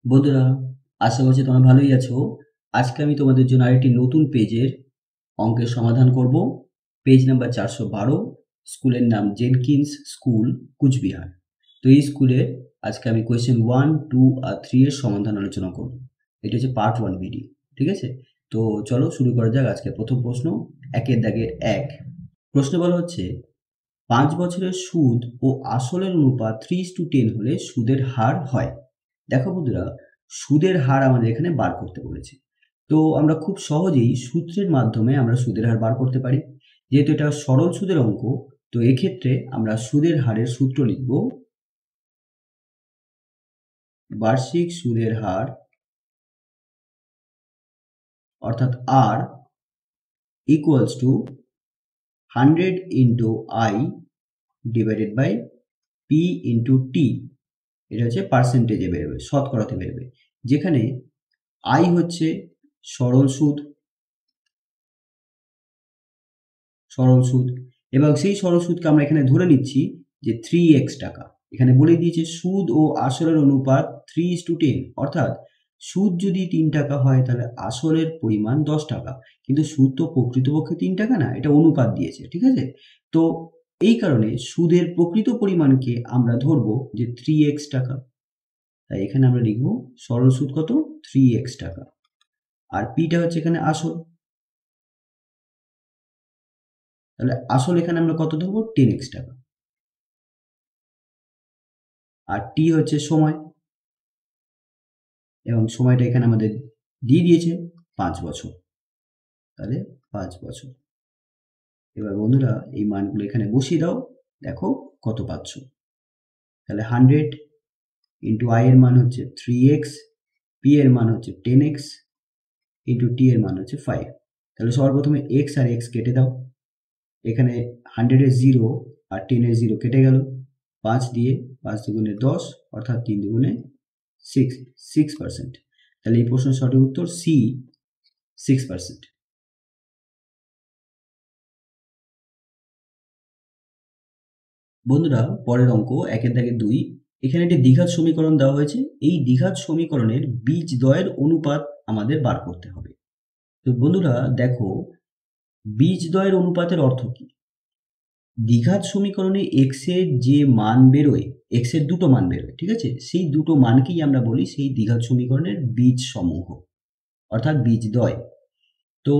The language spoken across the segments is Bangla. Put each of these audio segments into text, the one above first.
বন্ধুরা, আশা করছি তোমরা ভালোই আছো। আজকে আমি তোমাদের জন্য আরেকটি নতুন পেজের অঙ্কের সমাধান করব। Page number 412। স্কুলের নাম জেনকিন্স স্কুল, কুচবিহার। তো এই স্কুলের আজকে আমি কোয়েশ্চেন 1, 2 আর 3 এর সমাধান আলোচনা করব। এটা হচ্ছে পার্ট 1 ভিডিও, ঠিক আছে? তো চলো শুরু করা যাক। আজকে প্রথম প্রশ্ন, 1-এর দাগের 1। প্রশ্ন বলা হচ্ছে 5 বছরের সুদ ও আসলের অনুপাত 3:10 হলে সুদের হার হয়। দেখো বন্ধুরা, সুদের হার আমাদের এখানে বার করতে বলেছে। তো আমরা খুব সহজেই সূত্রের মাধ্যমে আমরা সুদের হার বার করতে পারি। যেহেতু এটা সরল সুদের অঙ্ক, তো এক্ষেত্রে আমরা সুদের হারের সূত্র লিখব। বার্ষিক সুদের হার অর্থাৎ R equals to 100 into I divided by P into T. এটা হচ্ছে পার্সেন্টেজে বেরোবে, শতকরাতে বেরোবে, যেখানে আই হচ্ছে সরল সুদ এবং সেই সরল সুদকে আমরা এখানে ধরে নিচ্ছি যে 3x টাকা। এখানে বলে দিয়েছে সুদ ও আসলের অনুপাত 3:10, অর্থাৎ সুদ যদি 3 টাকা হয় তাহলে আসলের পরিমাণ 10 টাকা। কিন্তু সুদ তো প্রকৃতপক্ষে 3 টাকা না, এটা অনুপাত দিয়েছে, ঠিক আছে? তো এই কারণে সুদের প্রকৃত পরিমাণকে আমরা ধরবো যে 3x টাকা। তাই এখানে আমরা লিখব সরল সুদ কত, 3x টাকা। আর পিটা হচ্ছে এখানে আসল, তাহলে আসল এখানে আমরা কত ধরবো, 10x টাকা। আর টি হচ্ছে সময়, এবং সময়টা এখানে আমাদের দিয়ে দিয়েছে 5 বছর, তাহলে 5 বছর। এবার বন্ধুরা এই মানগুলো এখানে বসিয়ে দাও, দেখো কত পাচ্ছ। তাহলে 100 ইন্টু আই এর মান হচ্ছে 3x, পি এর মান হচ্ছে 10x, ইন্টু টি এর মান হচ্ছে 5। তাহলে সর্বপ্রথমে x আর x কেটে দাও। এখানে 100 এর 0 আর 10 এর 0 কেটে গেল। 5 দিয়ে 5 দুগুণে 10, অর্থাৎ 3 দুগুণে 6%। তাহলে এই প্রশ্নের সঠিক উত্তর সি, 6%। বন্ধুরা পরের অঙ্ক 1-এর দাগে 2। এখানে একটি দ্বিঘাত সমীকরণ দেওয়া হয়েছে। এই দ্বিঘাত সমীকরণের বীজদ্বয়ের অনুপাত আমাদের বার করতে হবে। তো বন্ধুরা দেখো, বীজদ্বয়ের অনুপাতের অর্থ কি? দ্বিঘাত সমীকরণে x এর যে মান বেরোয়, x এর দুটো মান বেরোয়, ঠিক আছে? সেই দুটো মানকেই আমরা বলি সেই দ্বিঘাত সমীকরণের বীজ সমূহ, অর্থাৎ বীজদ্বয়। তো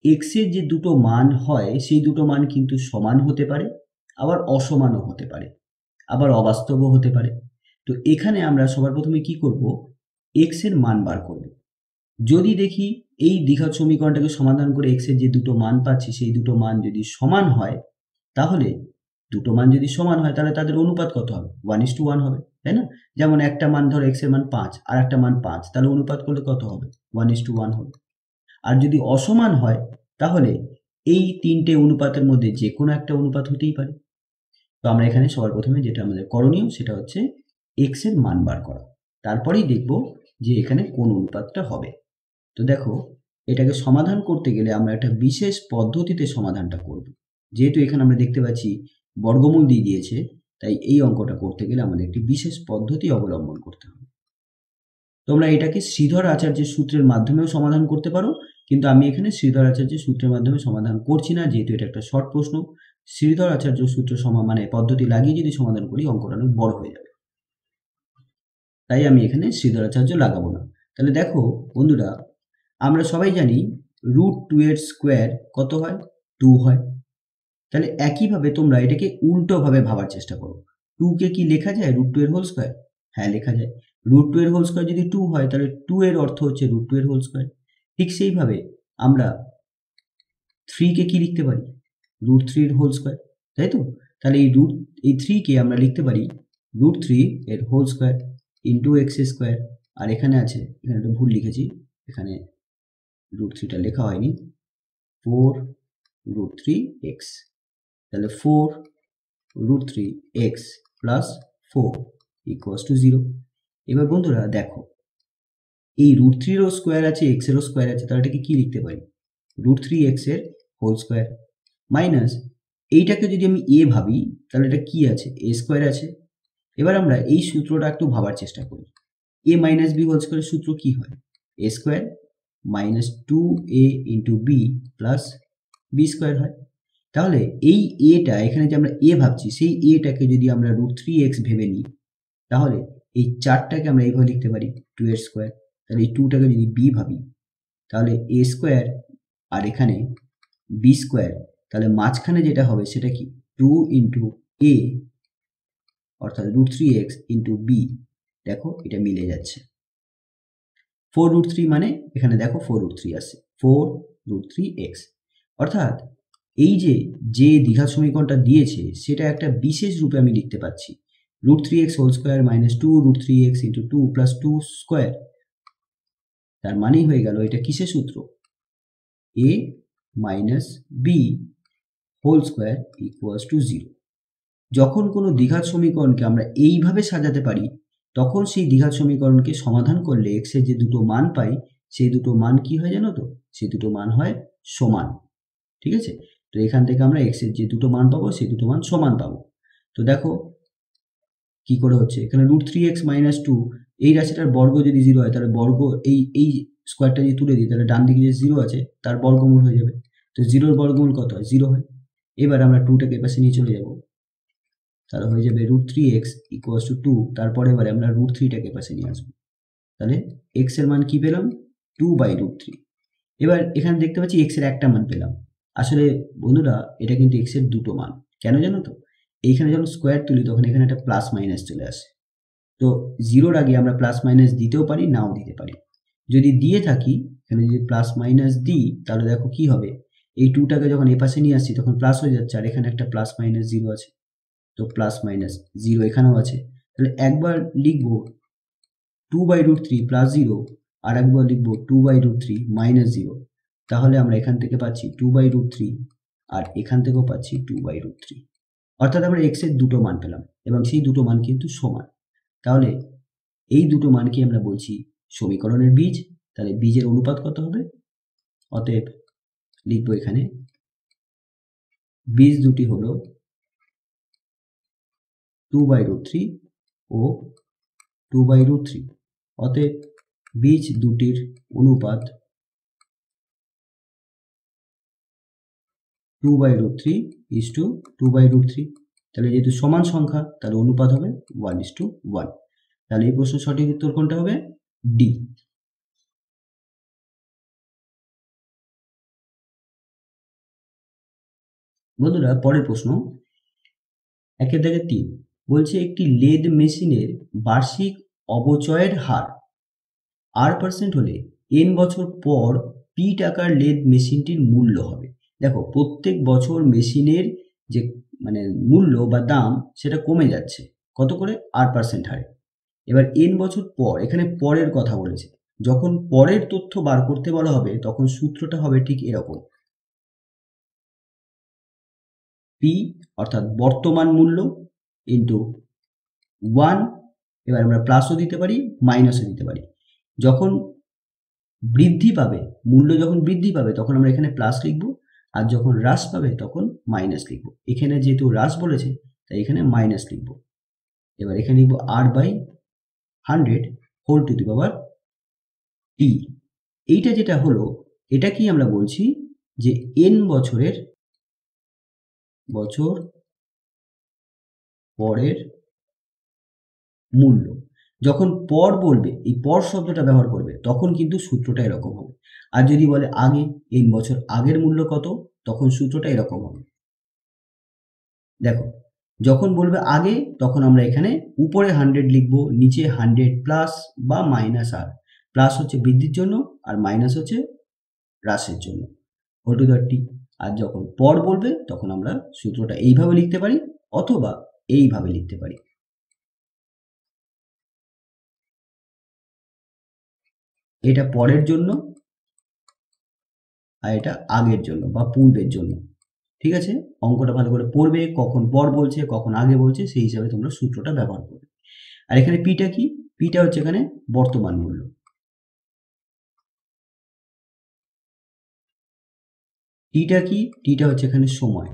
x এর যে দুটো মান হয় সেই দুটো মান কিন্তু সমান হতে পারে, আবার অসমানও হতে পারে, আবার অবাস্তবও হতে পারে। তো এখানে আমরা সবার প্রথমে কি করব, x এর মান বার করব। যদি দেখি এই দ্বিঘাত সমীকরণটাকে সমাধান করে x এর যে দুটো মান পাচ্ছি সেই দুটো মান যদি সমান হয়, তাহলে দুটো মান যদি সমান হয় তাহলে তাদের অনুপাত কত হবে, 1:1 হবে, তাই না? যেমন একটা মান ধরো x এর মান 5 আর একটা মান 5, তাহলে অনুপাত করলে কত হবে, 1:1 হবে। আর যদি অসমান হয় তাহলে এই তিনটে অনুপাতের মধ্যে যে কোনো একটা অনুপাত হতেই পারে। তো আমরা এখানে সবার প্রথমে যেটা আমাদের করণীয় সেটা হচ্ছে x এর মান বার করা, তারপরেই দেখব যে এখানে কোন অনুপাতটা হবে। তো দেখো, এটাকে সমাধান করতে গেলে আমরা একটা বিশেষ পদ্ধতিতে সমাধানটা করব। যেহেতু এখানে আমরা দেখতে পাচ্ছি বর্গমূল দিয়ে দিয়েছে, তাই এই অঙ্কটা করতে গেলে আমাদের একটি বিশেষ পদ্ধতি অবলম্বন করতে হবে। তোমরা এটাকে শ্রীধর আচার্যের সূত্রের মাধ্যমেও সমাধান করতে পারো, কিন্তু আমি এখানে শ্রীধর আচার্যের সূত্রের মাধ্যমে সমাধান করছি না, যেহেতু এটা একটা শর্ট প্রশ্ন। শ্রীধর আচার্য সূত্র মানে পদ্ধতি লাগিয়ে যদি সমাধান করি অঙ্কটা অনেক বড় হয়ে যাবে, তাই আমি এখানে শ্রীধর আচার্য লাগাবো না। তাহলে দেখো বন্ধুরা, আমরা সবাই জানি √2 এর স্কোয়ার কত হয়, 2 হয়। তাহলে একইভাবে তোমরা এটাকে উল্টোভাবে ভাবার চেষ্টা করো। 2 কে কি লেখা যায় √2 এর হোল স্কোয়ার? হ্যাঁ, লেখা যায়। √2 এর হোল স্কোয়ার যদি 2 হয় তাহলে 2 এর অর্থ হচ্ছে √2 এর হোল স্কোয়ার। ঠিক সেইভাবে আমরা 3 কে কি লিখতে পারি, √3 এর হোল স্কোয়ার, তাই তো? তাহলে এই 3 কে আমরা লিখতে পারি √3 এর whole square into x square. আর এখানে আছে, এখানে একটা ভুল লিখেছি, এখানে √3টা লেখা হয়নি, 4√3x। তাহলে 4√3x প্লাস 4 ইকুয়ালস টু 0। এবার বন্ধুরা দেখো, এই √3 এরও স্কোয়ার আছে, x এরও স্কোয়ার আছে, তাহলে এটাকে কি লিখতে পারি, √3x এর হোল স্কোয়ার মাইনাস এইটাকে যদি আমি a ভাবি তাহলে এটা কি আছে, a স্কোয়ার আছে। এবার আমরা এই সূত্রটা একটু ভাবার চেষ্টা করি। এ মাইনাস বি হোল স্কোয়ারের সূত্র কি হয়? A square minus 2a into B plus B square হয়। তাহলে এই এটা এখানে যে আমরা এ ভাবছি, সেই এটাকে যদি আমরা √3x ভেবে নিই, তাহলে এই 4টাকে আমরা এইভাবে লিখতে পারি 2 এর স্কোয়ার। তাহলে এই 2টাকে যদি বি ভাবি, তাহলে এ স্কোয়ার আর এখানে বি স্কোয়ার, তাহলে মাঝখানে যেটা হবে সেটা কি 2 ইন্টু এ অর্থাৎ √3x ইন্টু বি। দেখো এটা মিলে যাচ্ছে। 4√3 মানে এখানে দেখো 4√3 আসছে, 4√3x। অর্থাৎ এই যে দ্বিঘাত সমীকরণটা দিয়েছে সেটা একটা বিশেষ রূপে আমি লিখতে পাচ্ছি, √3x whole square minus 2√3x into 2 plus 2 square. তার মানেই হয়ে গেল এটা কিসের সূত্র? a minus b whole square equals to 0। যখন কোনো দ্বিঘাত সমীকরণকে আমরা এইভাবে সাজাতে পারি, তখন সেই দ্বিঘাত সমীকরণকে সমাধান করলে x এর যে দুটো মান পাই, সেই দুটো মান কি হয় জানো তো? সেই দুটো মান হয় সমান। ঠিক আছে, তো এখান থেকে আমরা x এর যে দুটো মান পাবো সেই দুটো মান সমান পাবো। তো দেখো কি করে হচ্ছে, এখানে √3x মাইনাস 2, এই রাশিটার বর্গ যদি 0 হয় তাহলে বর্গ এই স্কোয়ারটা যদি তুলে দিই তাহলে ডান দিকে যে 0 আছে তার বর্গমূল হয়ে যাবে। তো 0 এর বর্গমূল কত হয়? 0 হয়। এবার আমরা 2টাকে পাশে নিয়ে চলে যাব, তাহলে হয়ে যাবে √3x ইকুয়ালস টু 2। তারপরে এবারে আমরা √3টাকে পাশে নিয়ে আসবো, তাহলে x এর মান কি পেলাম? 2/√3। এবার এখানে দেখতে পাচ্ছি x এর একটা মান পেলাম। আসলে বন্ধুরা এটা কিন্তু x এর দুটো মান। কেন জানো তো? এইখানে যখন স্কোয়ার তুলি তখন এখানে একটা প্লাস মাইনাস চলে আসে। তো 0-র আগে আমরা প্লাস মাইনাস দিতেও পারি, নাও দিতে পারি। যদি দিয়ে থাকি, এখানে যদি প্লাস মাইনাস দিই তাহলে দেখো কি হবে, এই 2টাকে যখন এ পাশে নিয়ে আসছি তখন প্লাস হয়ে যাচ্ছে, আর এখানে একটা প্লাস মাইনাস 0 আছে, তো প্লাস মাইনাস 0 এখানেও আছে। তাহলে একবার লিখবো 2/√3 প্লাস 0, আর একবার লিখবো 2/√3 মাইনাস 0। তাহলে আমরা এখান থেকে পাচ্ছি 2/√3 আর এখান থেকেও পাচ্ছি 2/√3। অর্থাৎ আমরা x এর দুটো মান পেলাম এবং সেই দুটো মান কিন্তু সমান। তাহলে এই দুটো মানকে আমরা বলছি সমীকরণের বীজ। তাহলে বীজের অনুপাত কত হবে? অতএব লিখবো এখানে বীজ দুটি হলো 2/√3 ও 2/√3। অতএব বীজ দুটির অনুপাত 2/√3 is to 2/√3। তাহলে যেহেতু সমান সংখ্যা তাহলে অনুপাত হবে 1:1। তাহলে এই প্রশ্নের সঠিক উত্তর কোনটা হবে? ডি। বন্ধুরা পরের প্রশ্ন 1-3 বলছে একটি লেদ মেশিনের বার্ষিক অবচয়ের হার R% হলে n বছর পর p টাকার লেদ মেশিনটির মূল্য হবে। দেখো প্রত্যেক বছর মেশিনের যে মূল্য বা দাম সেটা কমে যাচ্ছে, কত করে? R% হারে। এবার n বছর পর, এখানে পরের কথা বলেছে, যখন পরের তথ্য বার করতে বলা হবে তখন সূত্রটা হবে ঠিক এরকম, p অর্থাৎ বর্তমান মূল্য ইন্টু 1, এবার আমরা প্লাসও দিতে পারি মাইনাসও দিতে পারি। যখন বৃদ্ধি পাবে, মূল্য যখন বৃদ্ধি পাবে তখন আমরা এখানে প্লাস লিখব, আর যখন হ্রাস পাবে তখন মাইনাস লিখব। এখানে যেহেতু হ্রাস বলেছে তাই এখানে মাইনাস লিখব। এবার এখানে লিখব R/100 whole to the power t। এইটা যেটা হলো, এটা কি আমরা বলছি যে n বছর পরের মূল্য। যখন পর বলবে, এই পর শব্দটা ব্যবহার করবে তখন কিন্তু সূত্রটা এরকম হবে। আর যদি বলে আগে, n বছর আগের মূল্য কত, তখন সূত্রটা এরকম হবে। দেখো যখন বলবে আগে তখন আমরা এখানে উপরে 100 লিখব, নিচে 100 প্লাস বা মাইনাস r। প্লাস হচ্ছে বৃদ্ধির জন্য আর মাইনাস হচ্ছে হ্রাসের জন্য, whole to the power t। আর যখন পর বলবে তখন আমরা সূত্রটা এইভাবে লিখতে পারি অথবা এইভাবে লিখতে পারি। এটা পরের জন্য আর এটা আগের জন্য বা পূর্বের জন্য। ঠিক আছে, অঙ্কটা ভালো করে পড়বে, কখন পর বলছে কখন আগে বলছে সেই হিসাবে তোমরা সূত্রটা ব্যবহার করবে। আর এখানে পিটা কি? পিটা হচ্ছে এখানে বর্তমান মূল্য। টিটা কি? টিটা হচ্ছে এখানে সময়,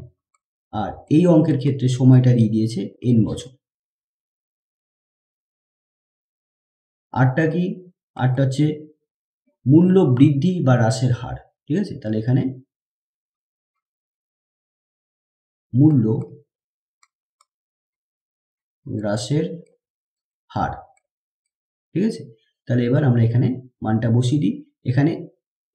আর এই অঙ্কের ক্ষেত্রে সময়টা দিয়ে দিয়েছে n বছর। আরটা কি? আরটা হচ্ছে মূল্য বৃদ্ধি বা হ্রাসের হার, ঠিক আছে? তাহলে এখানে মূল্য হ্রাসের হার, ঠিক আছে? তাহলে এবার আমরা এখানে মানটা বসিয়ে দিই। এখানে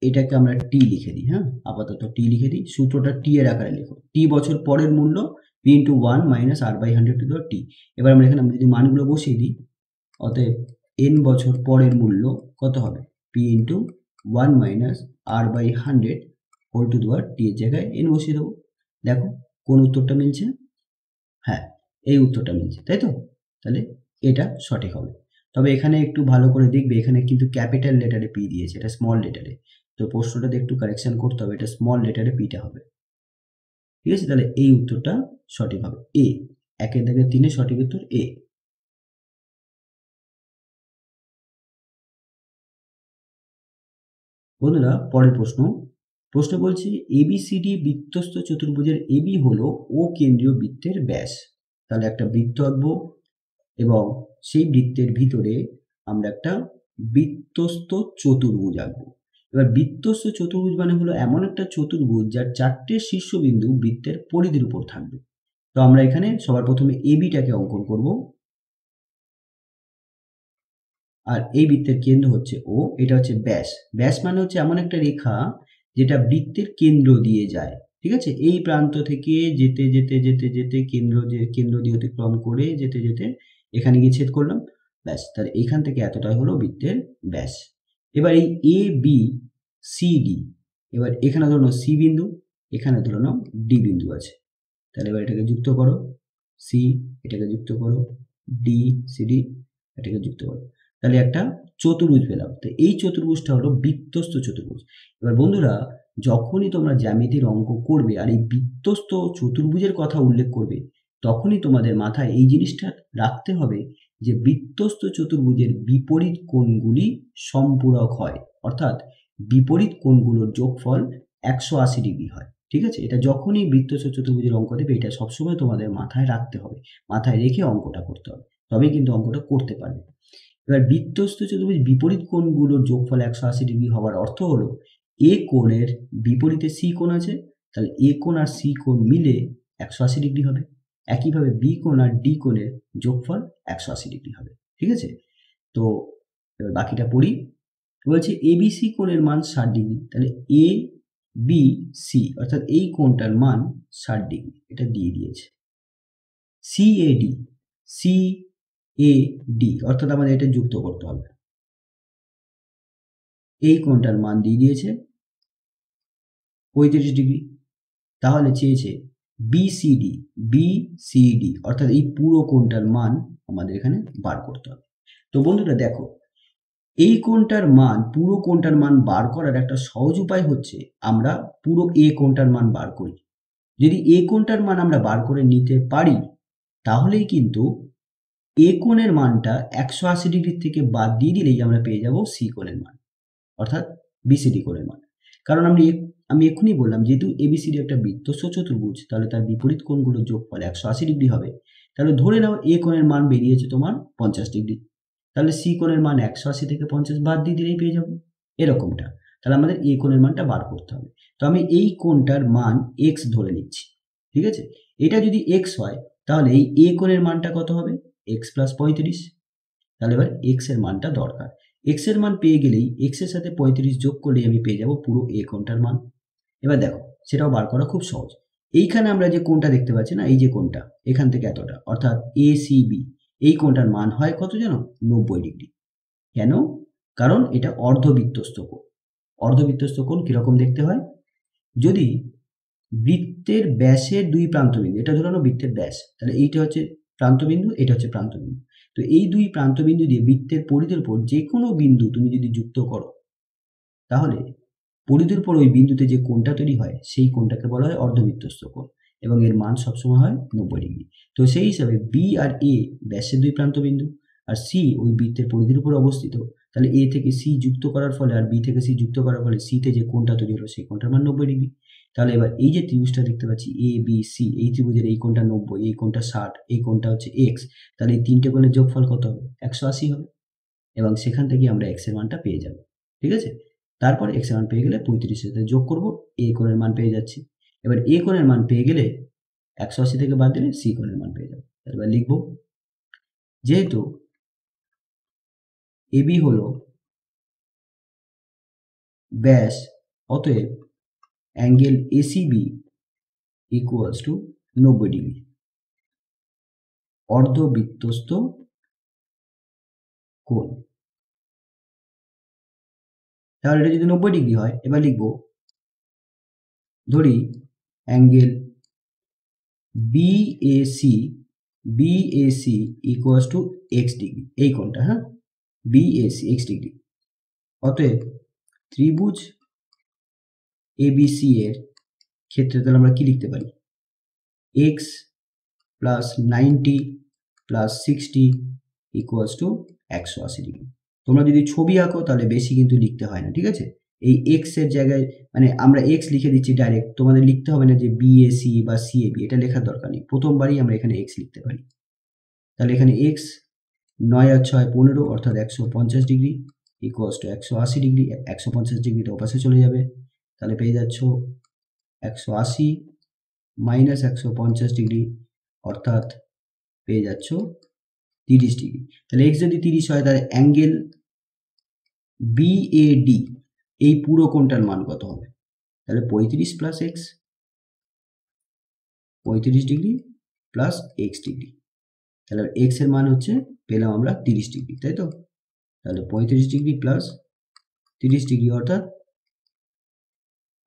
এটাকে আমরা টি লিখে দিই, হ্যাঁ, আপাতত টি লিখে দিই। সূত্রটা টি এর আকারে লেখো, টি বছর পরের মূল্য P into 1 minus R by 100 to the T. এবার আমরা এখানে যদি মানগুলো বসিয়ে দিই, অতএব এন বছর পরের মূল্য কত হবে? P into 1 minus R by 100 whole to the power T এর জায়গায় এন বসিয়ে দেবো। দেখো কোন উত্তরটা মিলছে? হ্যাঁ, এই উত্তরটা মিলছে, তাই তো? তাহলে এটা সঠিক হবে। তবে এখানে একটু ভালো করে দেখবে, এখানে কিন্তু ক্যাপিটাল লেটারে পি দিয়েছে, এটা স্মল লেটারে। তো প্রশ্নটাতে একটু কারেকশন করতে হবে, এটা স্মল লেটারে পিটা হবে, ঠিক আছে? তাহলে এই উত্তরটা সঠিক হবে এ। 1 থেকে 3 সঠিক উত্তর এ। বন্ধুরা পরের প্রশ্ন বলছে এবিসিডি বৃত্তস্থ চতুর্ভুজের এবি হলো ও কেন্দ্রীয় বৃত্তের ব্যাস। তাহলে একটা বৃত্ত আঁকবো এবং সেই বৃত্তের ভিতরে আমরা একটা বৃত্তস্থ চতুর্ভুজ আঁকবো। এবার বৃত্তস্থ চতুর্ভুজ মানে হলো এমন একটা চতুর্ভুজ যার 4টে শীর্ষবিন্দু বৃত্তের পরিধির উপর থাকবে। তো আমরা এখানে সবার প্রথমে এবিটাকে অঙ্কন করব, আর এই বৃত্তের কেন্দ্র হচ্ছে ও, এটা হচ্ছে ব্যাস। ব্যাস মানে হচ্ছে এমন একটা রেখা যেটা বৃত্তের কেন্দ্র দিয়ে যায়, ঠিক আছে? এই প্রান্ত থেকে যেতে যেতে যেতে যেতে কেন্দ্র দিয়ে অতিক্রম করে যেতে যেতে এখানে গিয়ে ছেদ করলাম, ব্যাস। তাহলে এখান থেকে এতটাই হলো বৃত্তের ব্যাস। এবার এই এ বি সি ডি, এবার এখানে ধরো সি বিন্দু, এখানে ধরো নাও ডি বিন্দু আছে। তাহলে এবার এটাকে যুক্ত করো, সি এটাকে যুক্ত করো, ডি সি ডি এটাকে যুক্ত করো, তাহলে একটা চতুর্ভুজ পেলাম। তো এই চতুর্ভুজটা হলো বৃত্তস্থ চতুর্ভুজ। এবার বন্ধুরা যখনই তোমরা জ্যামিতির অঙ্ক করবে আর এই বৃত্তস্থ চতুর্ভুজের কথা উল্লেখ করবে, তখনই তোমাদের মাথায় এই জিনিসটা রাখতে হবে যে বৃত্তস্থ চতুর্ভুজের বিপরীত কোণগুলি সম্পূরক হয়, অর্থাৎ বিপরীত কোণগুলোর যোগফল 180 ডিগ্রি হয়, ঠিক আছে? এটা যখনই বৃত্তস্থ চতুর্ভুজের অঙ্ক দেবে এটা সবসময় তোমাদের মাথায় রাখতে হবে, মাথায় রেখে অঙ্কটা করতে হবে, তবেই কিন্তু অঙ্কটা করতে পারবে। এবার বৃত্তস্থ চতুর্ভুজ বিপরীত কোণগুলোর যোগফল 180 ডিগ্রি হওয়ার অর্থ হলো এ কোণের বিপরীতে সি কোণ আছে, তাহলে এ কোণ আর সি কোণ মিলে 180 ডিগ্রি হবে। একইভাবে বি কোণ আর ডি কোণের যোগফল 180 ডিগ্রি হবে, ঠিক আছে? তো এবার বাকিটা পড়ি। বলছে এবিসি কোণের মান 60 ডিগ্রি, তাহলে এ বি সি অর্থাৎ এই কোণটার মান 60 ডিগ্রি, এটা দিয়ে দিয়েছে। সিএডি সিএডি অর্থাৎ আমাদের এটা যুক্ত করতে হবে, এই কোণটার মান দিয়ে দিয়েছে 35 ডিগ্রি। তাহলে চেয়েছে বিসিডি বিসিডি অর্থাৎ এই পুরো কোণটার মান আমাদের এখানে বার করতে হবে। তো বন্ধুরা দেখো, এই কোণটার মান, পুরো কোণটার মান বার করার একটা সহজ উপায় হচ্ছে আমরা পুরো এ কোণটার মান বার করি। যদি এ কোণটার মান আমরা বার করে নিতে পারি তাহলেই কিন্তু এ কোণের মানটা 180 ডিগ্রি থেকে বাদ দিয়ে দিলেই আমরা পেয়ে যাব সি কোণের মান, অর্থাৎ বিসিডি কোণের মান। কারণ আমি এক্ষুনি বললাম যেহেতু এবিসিডি একটা বৃত্তস্থ চতুর্ভুজ, তাহলে তার বিপরীত কোণগুলোর যোগফল 180 ডিগ্রি হবে। তাহলে ধরে নাও এ কোণের মান বেরিয়েছে তোমার 50 ডিগ্রি, তাহলে সি কোণের মান 180 থেকে 50 বাদ দিয়ে দিলেই পেয়ে যাবো এরকমটা। তাহলে আমাদের এ কোণের মানটা বার করতে হবে। তো আমি এই কোণটার মান এক্স ধরে নিচ্ছি, ঠিক আছে? এটা যদি এক্স হয় তাহলে এই এ কোণের মানটা কত হবে? X plus 35। তাহলে এবার এক্স এর মানটা দরকার। এক্স এর মান পেয়ে গেলেই এক্স এর সাথে 35 যোগ করলেই আমি পেয়ে যাব পুরো এ কোণটার মান। এবার দেখো সেটাও বার করা খুব সহজ। এইখানে আমরা যে কোণটা দেখতে পাচ্ছি না, এই যে কোণটা এখান থেকে এতটা অর্থাৎ এ সি বি, এই কোণটার মান হয় কত জানো? 90 ডিগ্রি। কেন? কারণ এটা অর্ধবৃত্তস্থ কোণ। অর্ধবৃত্তস্থ কোণ কিরকম দেখতে হয়? যদি বৃত্তের ব্যাসের দুই প্রান্তবিন্দু, এটা ধরে নাও বৃত্তের ব্যাস, তাহলে এইটা হচ্ছে প্রান্তবিন্দু, এটা হচ্ছে প্রান্তবিন্দু। তো এই দুই প্রান্তবিন্দু দিয়ে বৃত্তের পরিধির উপর যে কোনো বিন্দু তুমি যদি যুক্ত করো তাহলে পরিধির উপর ওই বিন্দুতে যে কোণটা তৈরি হয় সেই কোণটাকে বলা হয় অর্ধবৃত্তস্থ কোণ এবং এর মান সবসময় হয় 90 ডিগ্রি। তো সেই হিসাবে বি আর এ ব্যাসের দুই প্রান্তবিন্দু আর সি ওই বৃত্তের পরিধির উপর অবস্থিত, তাহলে এ থেকে সি যুক্ত করার ফলে আর বি থেকে সি যুক্ত করার ফলে সিতে যে কোণটা তৈরি হলো সেই কোণটার মান 90 ডিগ্রি। তাহলে এবার এই যে ত্রিভুজটা দেখতে পাচ্ছি এ বি সি, এই ত্রিভুজের এই কোণটা 90, এই কোণটা 60, এই কোণটা হচ্ছে এক্স, তাহলে এই তিনটে কোণের যোগফল কত হবে? 180 হবে। এবং সেখান থেকে আমরা এক্স এর মানটা পেয়ে যাব। ঠিক আছে, তারপর এক্স এর মান পেয়ে গেলে 35 সাথে যোগ করব, এ কোণের মান পেয়ে যাচ্ছি। এবার এ কোণের মান পেয়ে গেলে 180 থেকে বাদ দিলে সি কোণের মান পেয়ে যাবো। এবার লিখব, যেহেতু এবি হলো ব্যাস, অতএব angle ACB equals to 90 degree, অর্ধবৃত্তস্থ কোণ। তাহলে এটা যদি 90 ডিগ্রি হয়, এবার লিখব, ধরি angle BAC equals to x degree, এই কোণটা, হ্যাঁ, বিএসি এক্স ডিগ্রি। অতএব ত্রিভুজ এবিসি এর ক্ষেত্রে তাহলে আমরা কি লিখতে পারি, x plus 90 plus 60 equals to 180 degree. তোমরা যদি ছবি আঁকো তাহলে বেশি কিন্তু লিখতে হয় না, ঠিক আছে। এই এক্স এর জায়গায় মানে আমরা এক্স লিখে দিচ্ছি ডাইরেক্ট, তোমাদের লিখতে হবে না যে বিএসি বা সিএবি, এটা লেখার দরকার নেই, প্রথমবারই আমরা এখানে এক্স লিখতে পারি। তাহলে এখানে এক্স 9 আর 6 15 অর্থাৎ 150 ডিগ্রি ইকুয়ালস টু 180 ডিগ্রি। 150 ডিগ্রিটা ওপাশে চলে যাবে, তাহলে পেয়ে যাচ্ছ 180 মাইনাস 150 ডিগ্রি অর্থাৎ পেয়ে যাচ্ছ 30 ডিগ্রি। তাহলে এক্স যদি 30 হয় তাহলে অ্যাঙ্গেল বিএডি এই পুরো কোণটার মান কত হবে, তাহলে 35 plus x, 35 degree plus x degree. তাহলে এক্স এর মান হচ্ছে পেলাম আমরা 30 ডিগ্রি, তাই তো। তাহলে 35 ডিগ্রি প্লাস 30 ডিগ্রি অর্থাৎ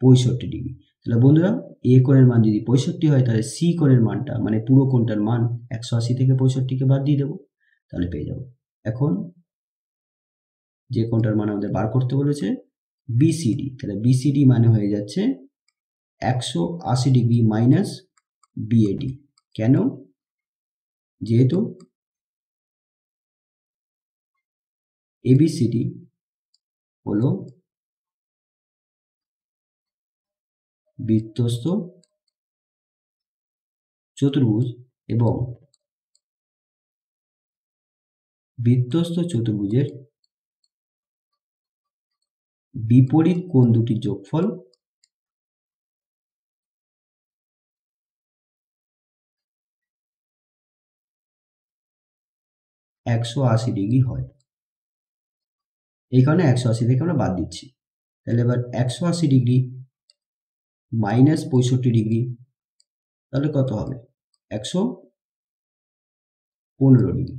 65 ডিগ্রি। তাহলে বন্ধুরা এ কোণের মান যদি 65 হয় তাহলে সি কোণের মানটা মানে পুরো কোণটার মান 180 থেকে 65কে বাদ দিয়ে দেবো, তাহলে পেয়ে যাব। এখন যে কোণটার মান আমাদের বার করতে বলেছে বিসিডি, তাহলে বিসিডি মানে হয়ে যাচ্ছে 180 ডিগ্রি মাইনাস বিএডি। কেন, যেহেতু এবিসিডি হলো বৃত্তস্থ চতুর্ভুজ এবং বৃত্তস্থ চতুর্ভুজের বিপরীত কোণ দুটির যোগফল 180 ডিগ্রি হয়। এই কারণে 180 থেকে আমরা বাদ দিচ্ছি। তাহলে এবার 180 ডিগ্রি মাইনাস 65 ডিগ্রি, তাহলে কত হবে 115 ডিগ্রি,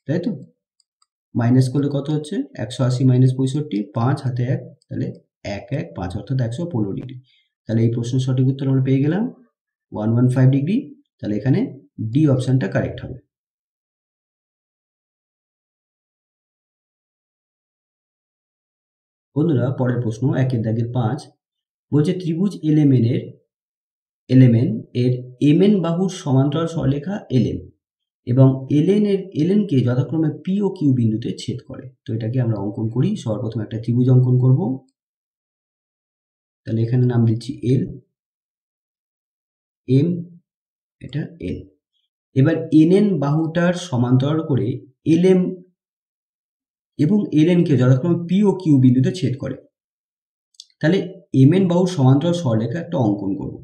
তাই তো। মাইনাস করলে কত হচ্ছে 180 মাইনাস 65, 5 হাতে 1, তাহলে 1 1 5 অর্থাৎ 115 ডিগ্রি। তাহলে এই প্রশ্নের সঠিক উত্তর আমরা পেয়ে গেলাম 115 ডিগ্রি। তাহলে এখানে ডি অপশনটা কারেক্ট হবে। বন্ধুরা পরের প্রশ্ন 1 দাগের 5 বলছে ত্রিভুজ এলএমএন এর এমএন বাহুর সমান্তরাল সরলরেখা এলএম এবং এলএনকে যথাক্রমে পি ও কিউ বিন্দুতে ছেদ করে। তো এটাকে আমরা অঙ্কন করি। সবার প্রথমে একটা ত্রিভুজ অঙ্কন করব। তাহলে এখানে নাম দিচ্ছি এল, এম, এটা এল। এবার এনএন বাহুটার সমান্তরাল করে এলএম এবং এলএনকে যথাক্রমে পি ও কিউ বিন্দুতে ছেদ করে। তাহলে এমএন বাহুর সমান্তরাল সরলরেখা একটা অঙ্কন করব।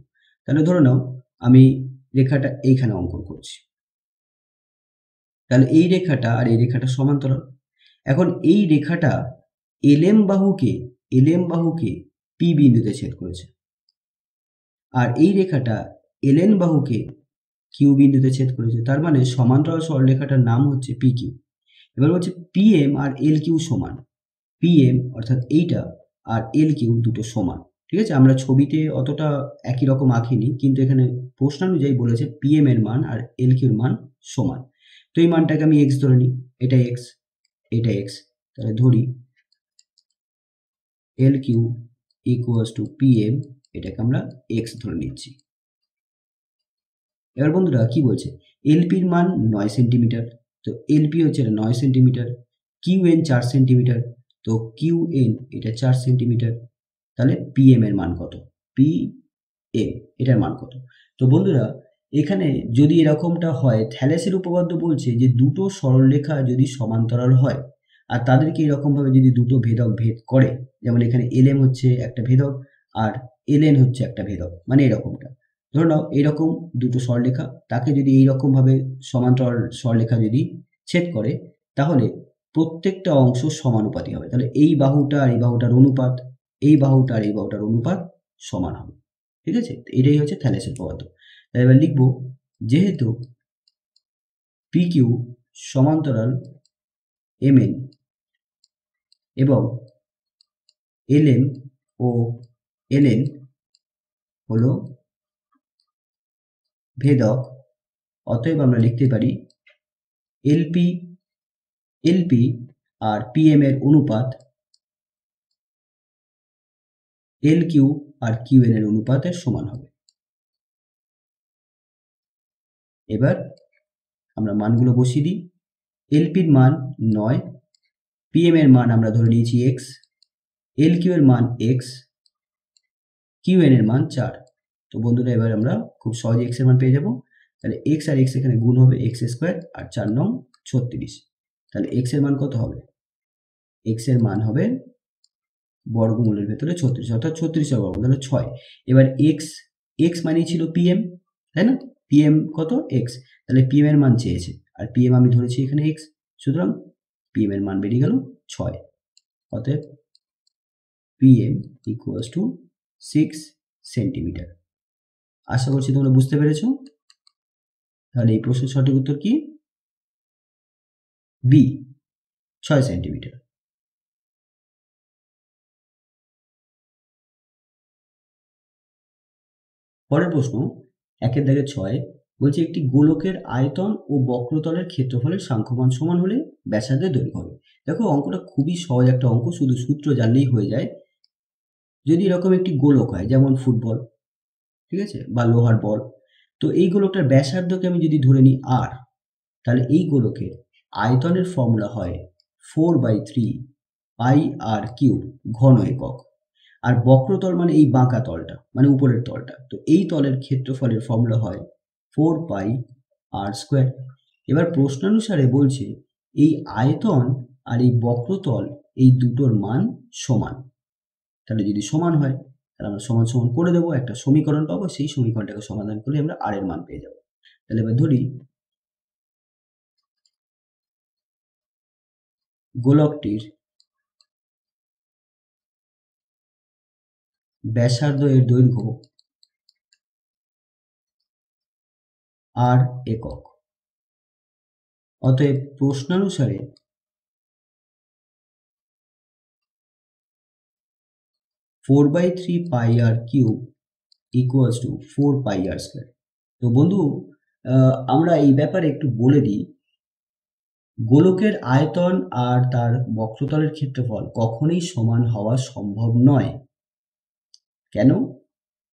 তাহলে ধরে নাও আমি রেখাটা এইখানে অঙ্কন করছি। তাহলে এই রেখাটা আর এই রেখাটা সমান্তরাল। এখন এই রেখাটা এলএম বাহুকে পি বিন্দুতে ছেদ করেছে, আর এই রেখাটা এলএন বাহুকে কিউ বিন্দুতে ছেদ করেছে। তার মানে সমান্তরাল সরলরেখাটার নাম হচ্ছে পি কিউ। এবার হচ্ছে পিএম আর এল কিউ সমান, পিএম অর্থাৎ এইটা আর এল কিউ দুটো সমান। ঠিক আছে, আমরা ছবিতে অতটা একই রকম আঁকিনি, কিন্তু এখানে প্রশ্নানুযায়ী বলেছে পিএম এর মান আর এল কিউর মান সমান। তো এই মানটাকে আমি এক্স ধরে নিই, এটা এক্স, এটা এক্স। তাহলে ধরি L Q equals to PM, এটাকে আমরা এক্স ধরে নিচ্ছি। এবার বন্ধুরা কি বলছে, এলপির মান 9 সেন্টিমিটার, তো এলপি হচ্ছে 9 সেন্টিমিটার, কিউএন 4 সেন্টিমিটার, তো কিউএন এটা 4 সেন্টিমিটার। তাহলে পিএম এর মান কত, পিএম এটার মান কত। তো বন্ধুরা এখানে যদি এরকমটা হয়, থ্যালেসের উপপাদ্য বলছে যে দুটো সরলরেখা যদি সমান্তরাল হয় আর তাদেরকে এরকমভাবে যদি দুটো ভেদক ভেদ করে, যেমন এখানে এলএম হচ্ছে একটা ভেদক আর এলএন হচ্ছে একটা ভেদক, মানে এরকমটা ধরে নাও, এরকম দুটো সরলরেখা, তাকে যদি এইরকমভাবে সমান্তরাল সরলরেখা যদি ছেদ করে, তাহলে প্রত্যেকটা অংশ সমানুপাতি হবে। তাহলে এই বাহুটা আর এই বাহুটার অনুপাত, এই বাহুটা আর এই বাহুটার অনুপাত সমান হবে। ঠিক আছে, এটাই হচ্ছে থ্যালেসের উপপাদ্য। তাই এবার লিখব, যেহেতু পি কিউ সমান্তরাল এমএন এবং এলএম ও এলএন হলো ভেদক, অতএব আমরা লিখতে পারি এলপি আর পিএম এর অনুপাত এল কিউ আর কিউএন এর অনুপাতের সমান হবে। এবার আমরা মানগুলো বসিয়ে দিই। এলপির মান 9, পিএম এর মান আমরা ধরে নিয়েছি x, এল কিউ এর মান x, কিউএন এর মান 4। তো বন্ধুরা এবার আমরা খুব সহজে x এর মান পেয়ে যাব। তাহলে x আর x এখানে গুণ হবে, x স্কোয়ার আর 4 9 36। তাহলে x এর মান কত হবে? x এর মান হবে বর্গমূলের ভেতরে 36, অর্থাৎ 36 এর বর্গ, তাহলে 6। এবার x মানেই ছিল পিএম, তাই না? পিএম কত? x। তাহলে পিএম এর মান চেয়েছে, আর পিএম আমি ধরেছি এখানে x, সুতরাং পিএম এর মান বেরিয়ে গেল 6। অতএব পিএম ইকুয়ালস টু 6 সেন্টিমিটার। আশা করছি তোমরা বুঝতে পেরেছো। তাহলে এই প্রশ্নের সঠিক উত্তর কি? B, 6 centimetre. পরের প্রশ্ন 1 দাগে 6 বলছে, একটি গোলকের আয়তন ও বক্রতলের ক্ষেত্রফলের সাংখ্যমান সমান হলে ব্যাসার্ধের দৈর্ঘ্য হবে। দেখো অঙ্কটা খুবই সহজ একটা অঙ্ক, শুধু সূত্র জানলেই হয়ে যায়। যদি এরকম একটি গোলক হয়, যেমন ফুটবল, ঠিক আছে, বা লোহার বল, তো এই গোলকটার ব্যাসার্ধকে আমি যদি ধরে নিই আর, তাহলে এই গোলকের আয়তনের ফর্মুলা হয় 4/3 পাই আর কিউব ঘন একক। আর বক্রতল মানে এই বাঁকা তলটা, মানে উপরের তলটা, তো এই তলের ক্ষেত্রফলের ফর্মুলা হয় 4 পাই আর স্কোয়ার। এবার প্রশ্নানুসারে বলছে এই আয়তন আর এই বক্রতল এই দুটোর মান সমান। তাহলে যদি সমান হয়, তাহলে আমরা সমান সমান করে দেবো, একটা সমীকরণ পাবো, সেই সমীকরণটাকে সমাধান করে আমরা আর এর মান পেয়ে যাবো। তাহলে এবার ধরি গোলকটির ব্যাসার্ধ এর দৈর্ঘ্য আর একক। অতএব প্রশ্নানুসারে 4/3 pi R cube equals to 4 pi R square. তো বন্ধু আমরা এই ব্যাপারে একটু বলে দিই, গোলকের আয়তন আর তার বক্রতলের ক্ষেত্রফল কখনোই সমান হওয়া সম্ভব নয়। কেন?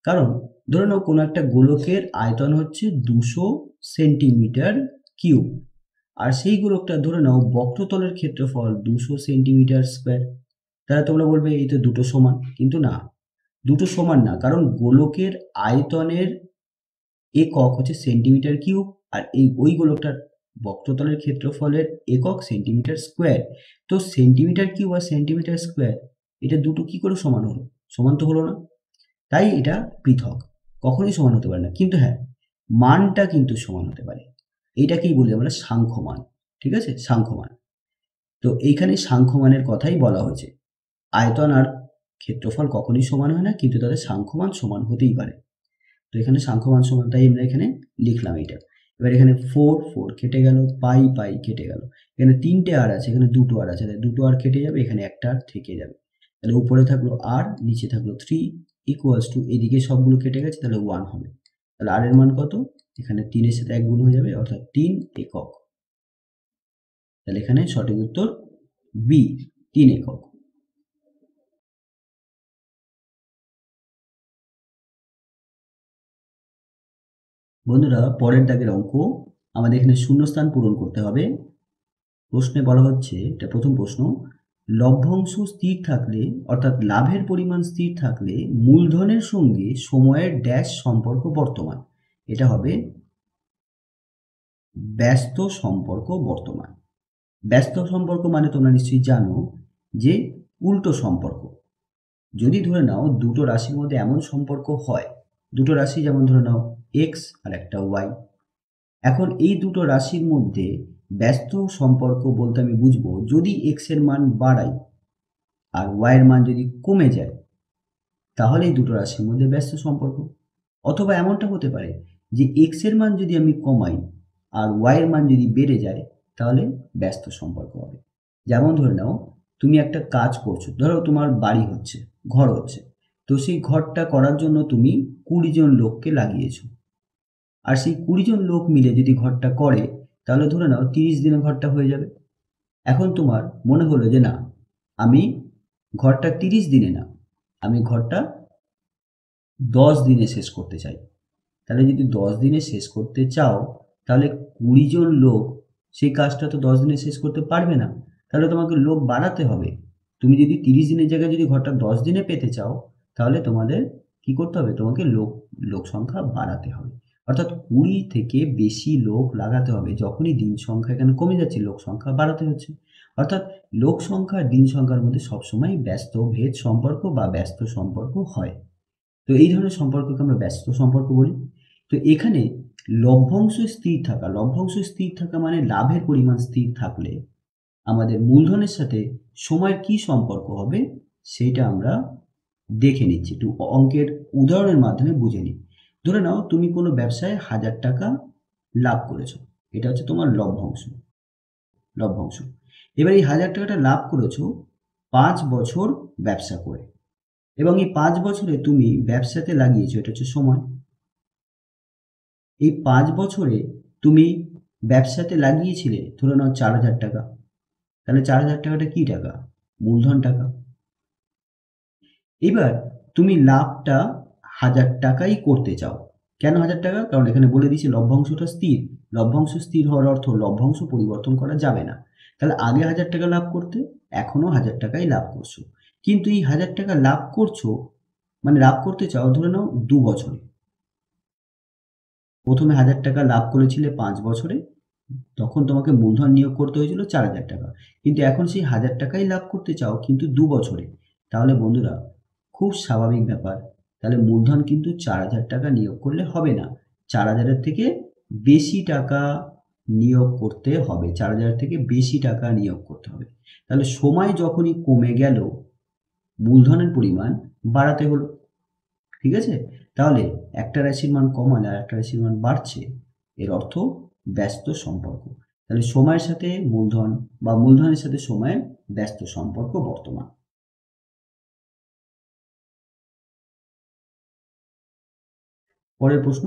কারণ ধরে নাও কোনো একটা গোলকের আয়তন হচ্ছে 200 সেন্টিমিটার কিউব, আর সেই গোলকটা ধরে নাও বক্রতলের ক্ষেত্রফল 200 সেন্টিমিটার স্কোয়ার। তাহলে তোমরা বলবে এই তো দুটো সমান, কিন্তু না, দুটো সমান না, কারণ গোলকের আয়তনের একক হচ্ছে সেন্টিমিটার কিউব, আর ওই গোলকটার বক্রতলের ক্ষেত্রফলের একক সেন্টিমিটার স্কোয়ার। তো সেন্টিমিটার কিউব আর সেন্টিমিটার স্কোয়ার, এটা দুটো কি করে সমান হলো? সমান তো হলো না, তাই এটা পৃথক, কখনোই সমান হতে পারে না। কিন্তু হ্যাঁ, মানটা কিন্তু সমান হতে পারে, এইটাকেই বলি আমরা সাংখ্যমান। ঠিক আছে, সাংখ্যমান। তো এইখানে সাংখ্যমানের কথাই বলা হয়েছে, আয়তন আর ক্ষেত্রফল কখনোই সমান হয় না, কিন্তু তাদের সাংখ্যমান সমান হতেই পারে। তো এখানে সাংখ্যমান সমান, তাই আমরা এখানে লিখলাম এইটা। এবার এখানে 4 কেটে গেল, পাই কেটে গেল, এখানে 3টে আর আছে, এখানে 2টো আর আছে, তাই 2টো আর কেটে যাবে, এখানে একটা আর থেকে যাবে। তাহলে উপরে থাকলো আর, নিচে থাকলো 3 ইকুয়ালস টু, এদিকে সবগুলো কেটে গেছে, তাহলে 1 হবে। তাহলে আর এর মান কত? এখানে 3-এর সাথে 1 গুণ হয়ে যাবে, অর্থাৎ 3 একক। তাহলে এখানে সঠিক উত্তর বি, 3 একক। বন্ধুরা পরের দাগের অঙ্ক, আমাদের এখানে শূন্যস্থান পূরণ করতে হবে। প্রশ্নে বলা হচ্ছে, এটা প্রথম প্রশ্ন, লভ্যাংশ স্থির থাকলে, অর্থাৎ লাভের পরিমাণ স্থির থাকলে মূলধনের সঙ্গে সময়ের ড্যাশ সম্পর্ক বর্তমান। এটা হবে ব্যস্ত সম্পর্ক বর্তমান। ব্যস্ত সম্পর্ক মানে তোমরা নিশ্চয়ই জানো যে উল্টো সম্পর্ক। যদি ধরে নাও দুটো রাশির মধ্যে এমন সম্পর্ক হয়, দুটো রাশি যেমন ধরে নাও এক্স আর একটা ওয়াই, এখন এই দুটো রাশির মধ্যে ব্যস্ত সম্পর্ক বলতে আমি বুঝবো যদি এক্স এর মান বাড়াই আর ওয়াই এর মান যদি কমে যায়, তাহলে এই দুটো রাশির মধ্যে ব্যস্ত সম্পর্ক। অথবা এমনটা হতে পারে যে এক্স এর মান যদি আমি কমাই আর ওয়াই এর মান যদি বেড়ে যায়, তাহলে ব্যস্ত সম্পর্ক হবে। যেমন ধরে নাও তুমি একটা কাজ করছো, ধরো তোমার বাড়ি হচ্ছে, ঘর হচ্ছে, তো সেই ঘরটা করার জন্য তুমি 20 জন লোককে লাগিয়েছো, আর সেই 20 জন লোক মিলে যদি ঘরটা করে, তাহলে ধরে নাও 30 দিনে ঘরটা হয়ে যাবে। এখন তোমার মনে হলো যে না, আমি ঘরটা 30 দিনে না, আমি ঘরটা 10 দিনে শেষ করতে চাই। তাহলে যদি 10 দিনে শেষ করতে চাও, তাহলে 20 জন লোক সেই কাজটা তো 10 দিনে শেষ করতে পারবে না, তাহলে তোমাকে লোক বাড়াতে হবে। তুমি যদি 30 দিনের জায়গায় যদি ঘরটা 10 দিনে পেতে চাও, তাহলে তোমাদের কি করতে হবে, তোমাকে লোক সংখ্যা বাড়াতে হবে। অর্থাৎ 20 থেকে বেশি লোক লাগাতে হবে। যখনই দিন সংখ্যা এখানে কমে যাচ্ছে, লোক সংখ্যা বাড়াতে হচ্ছে। অর্থাৎ লোক সংখ্যা আর দিন সংখ্যার মধ্যে সবসময় ব্যস্ত ভেদ সম্পর্ক বা ব্যস্ত সম্পর্ক হয়। তো এই ধরনের সম্পর্ককে আমরা ব্যস্ত সম্পর্ক বলি। তো এখানে লভ্যাংশ স্থির থাকা মানে লাভের পরিমাণ স্থির থাকলে আমাদের মূলধনের সাথে সময়ের কি সম্পর্ক হবে সেইটা আমরা দেখে নিচ্ছি, একটু অঙ্কের উদাহরণের মাধ্যমে বুঝে নিই। ধরে নাও তুমি কোনো ব্যবসায় 1000 টাকা লাভ করেছো, এটা হচ্ছে তোমার লভ্যাংশ। এবার এই 1000 টাকাটা লাভ করেছো 5 বছর ব্যবসা করে, এবং এই 5 বছরে তুমি ব্যবসাতে লাগিয়েছো, এটা হচ্ছে সময়। এই 5 বছরে তুমি ব্যবসাতে লাগিয়েছিলে ধরে নাও 4000 টাকা, তাহলে 4000 টাকাটা কি টাকা, মূলধন টাকা। এবার তুমি লাভটা 1000 টাকাই করতে চাও। কেন 1000 টাকা? কারণ এখানে বলে দিয়েছি লভ্যাংশটা স্থির। লভ্যাংশ স্থির হওয়ার অর্থ লভ্যাংশ পরিবর্তন করা যাবে না। তাহলে আগে 1000 টাকা লাভ করতে, এখনো 1000 টাকাই লাভ করছো। কিন্তু এই 1000 টাকা লাভ করছো মানে লাভ করতে চাও ধরে নাও 2 বছরে। প্রথমে 1000 টাকা লাভ করেছিলে 5 বছরে, তখন তোমাকে মূলধন নিয়োগ করতে হয়েছিল 4000 টাকা। কিন্তু এখন সেই 1000 টাকাই লাভ করতে চাও কিন্তু 2 বছরে। তাহলে বন্ধুরা খুব স্বাভাবিক ব্যাপার, তাহলে মূলধন কিন্তু 4000 টাকা নিয়োগ করলে হবে না, 4000 এর থেকে বেশি টাকা নিয়োগ করতে হবে, 4000 থেকে বেশি টাকা নিয়োগ করতে হবে। তাহলে সময় যখনই কমে গেল, মূলধনের পরিমাণ বাড়াতে হলো। ঠিক আছে? তাহলে একটা রাশির মান কমালে আর একটা রাশির মান বাড়ছে, এর অর্থ ব্যস্ত সম্পর্ক। তাহলে সময়ের সাথে মূলধন বা মূলধনের সাথে সময়ের ব্যস্ত সম্পর্ক বর্তমান। পরের প্রশ্ন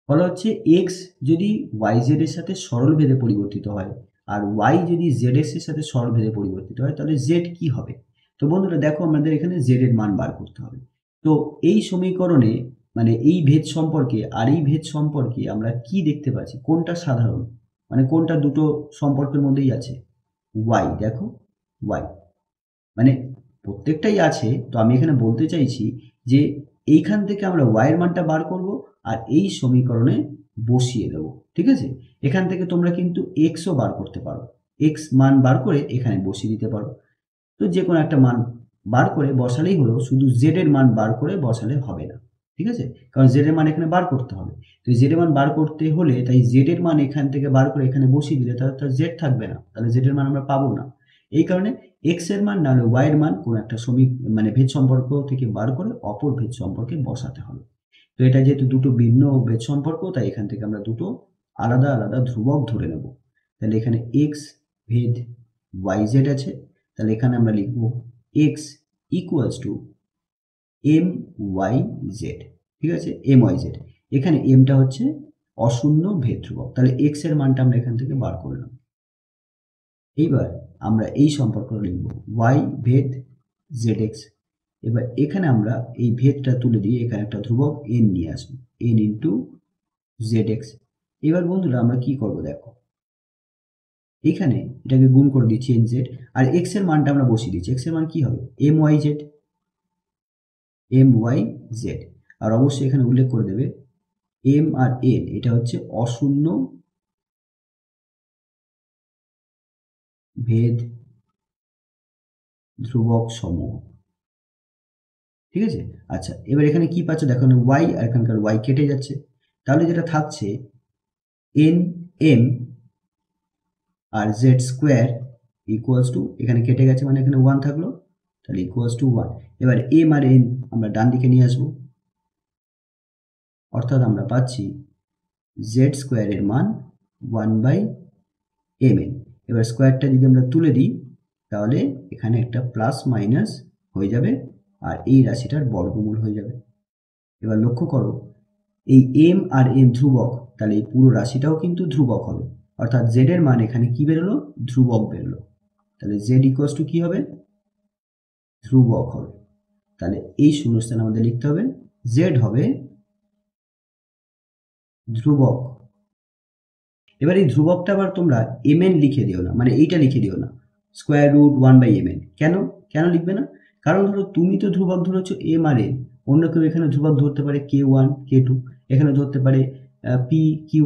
বলা হচ্ছে এক্স যদি ওয়াই জেড এর সাথে সরল ভেদে পরিবর্তিত হয় আর ওয়াই যদি জেড এক্স এর সাথে সরল ভেদে পরিবর্তিত হয়, তাহলে জেড কি হবে? তো বন্ধুরা দেখো, আমাদের এখানে জেড এর মান বার করতে হবে। তো এই সমীকরণে মানে এই ভেদ সম্পর্কে আর এই ভেদ সম্পর্কে আমরা কি দেখতে পাচ্ছি, কোনটা সাধারণ, মানে কোনটা দুটো সম্পর্কের মধ্যেই আছে? ওয়াই, দেখো ওয়াই মানে প্রত্যেকটাই আছে। তো আমি এখানে বলতে চাইছি যে এইখান থেকে আমরা ওয়াই এর মানটা বার করব আর এই সমীকরণে বসিয়ে দেবো। ঠিক আছে? এখান থেকে তোমরা কিন্তু এক্সও বার করতে পারো, এক্স মান বার করে এখানে বসিয়ে দিতে পারো। তো যে কোনো একটা মান বার করে বসালেই হলো, শুধু জেড এর মান বার করে বসালে হবে না। ঠিক আছে? কারণ জেড এর মান এখানে বার করতে হবে। তো জেড এর মান বার করতে হলে তাই জেড এর মান এখান থেকে বার করে এখানে বসিয়ে দিলে তাহলে তার জেড থাকবে না, তাহলে জেড এর মান আমরা পাবো না। এই কারণে এক্স এর মান নাহলে ওয়াই এর মান কোনো একটা মানে ভেদ সম্পর্ক থেকে বার করে অপর ভেদ সম্পর্কে বসাতে হবে। তো এটা যেহেতু দুটো ভিন্ন ভেদ সম্পর্ক, তাই এখান থেকে আমরা দুটো আলাদা আলাদা ধ্রুবক ধরে নেব। তাহলে এখানে এক্স ভেদ ওয়াই জেড আছে, তাহলে এখানে আমরা লিখব x equals to m Y z. ঠিক আছে? এম ওয়াই জেড, এখানে এমটা হচ্ছে অশূন্য ভেদ ধ্রুবক, তাহলে এক্স এর মানটা আমরা এখান থেকে বার করলাম। এইবার আমরা এই সম্পর্কটা লিখব ওয়াই ভেদ জেড এক্স। এবার এখানে আমরা এই ভেদটা তুলে দিয়ে এখানে একটা ধ্রুবক এন নিয়ে আসবো, এন ইন্টু জেড এক্স। এবার বন্ধুরা আমরা কি করব দেখো, এখানে এটাকে গুণ করে দিচ্ছি এন জেড, আর এক্স এর মানটা আমরা বসিয়ে দিচ্ছি। এক্স এর মান কি হবে? M Y Z, M Y Z. আর অবশ্যই এখানে উল্লেখ করে দেবে এম আর এন এটা হচ্ছে অশূন্য ভেদ ধ্রুবক সমূহ। ঠিক আছে, আচ্ছা এবার এখানে কি পাচ্ছ দেখো, ওয়াই আর এখানকার ওয়াই কেটে যাচ্ছে, তাহলে যেটা থাকছে এন এম আর জেড স্কোয়ার ইকুয়ালস টু, এখানে কেটে গেছে মানে এখানে 1 থাকলো, তাহলে ইকুয়ালস টু 1। এবার এম আর এন আমরা ডান দিকে নিয়ে আসবো, অর্থাৎ আমরা পাচ্ছি জেড স্কোয়ারের মান 1/mn। এবার স্কোয়ারটা যদি আমরা তুলে দিই তাহলে এখানে একটা প্লাস মাইনাস হয়ে যাবে আর এই রাশিটার বর্গমূল হয়ে যাবে। এবার লক্ষ্য করো এই এম আর এন ধ্রুবক, তাহলে এই পুরো রাশিটাও কিন্তু ধ্রুবক হবে, অর্থাৎ জেড এর মান এখানে কি বেরোলো, ধ্রুবক বেরোলো। তাহলে জেড ইকুয়ালস টু কি হবে, ধ্রুবক হবে। তাহলে এই শূন্যস্থানে আমাদের লিখতে হবে জেড হবে ধ্রুবক। এবার এই ধ্রুবকটা আবার তোমরা mn লিখে দিও না, মানে এইটা লিখে দিও না স্কোয়ার রুট 1/mn। কেন কেন লিখবে না, কারণ ধরো তুমি তো ধ্রুবক ধরেছো এম আর এন, অন্য কেউ এখানে ধ্রুবক ধরতে পারে k1 k2, এখানে ধরতে পারে পি কিউ,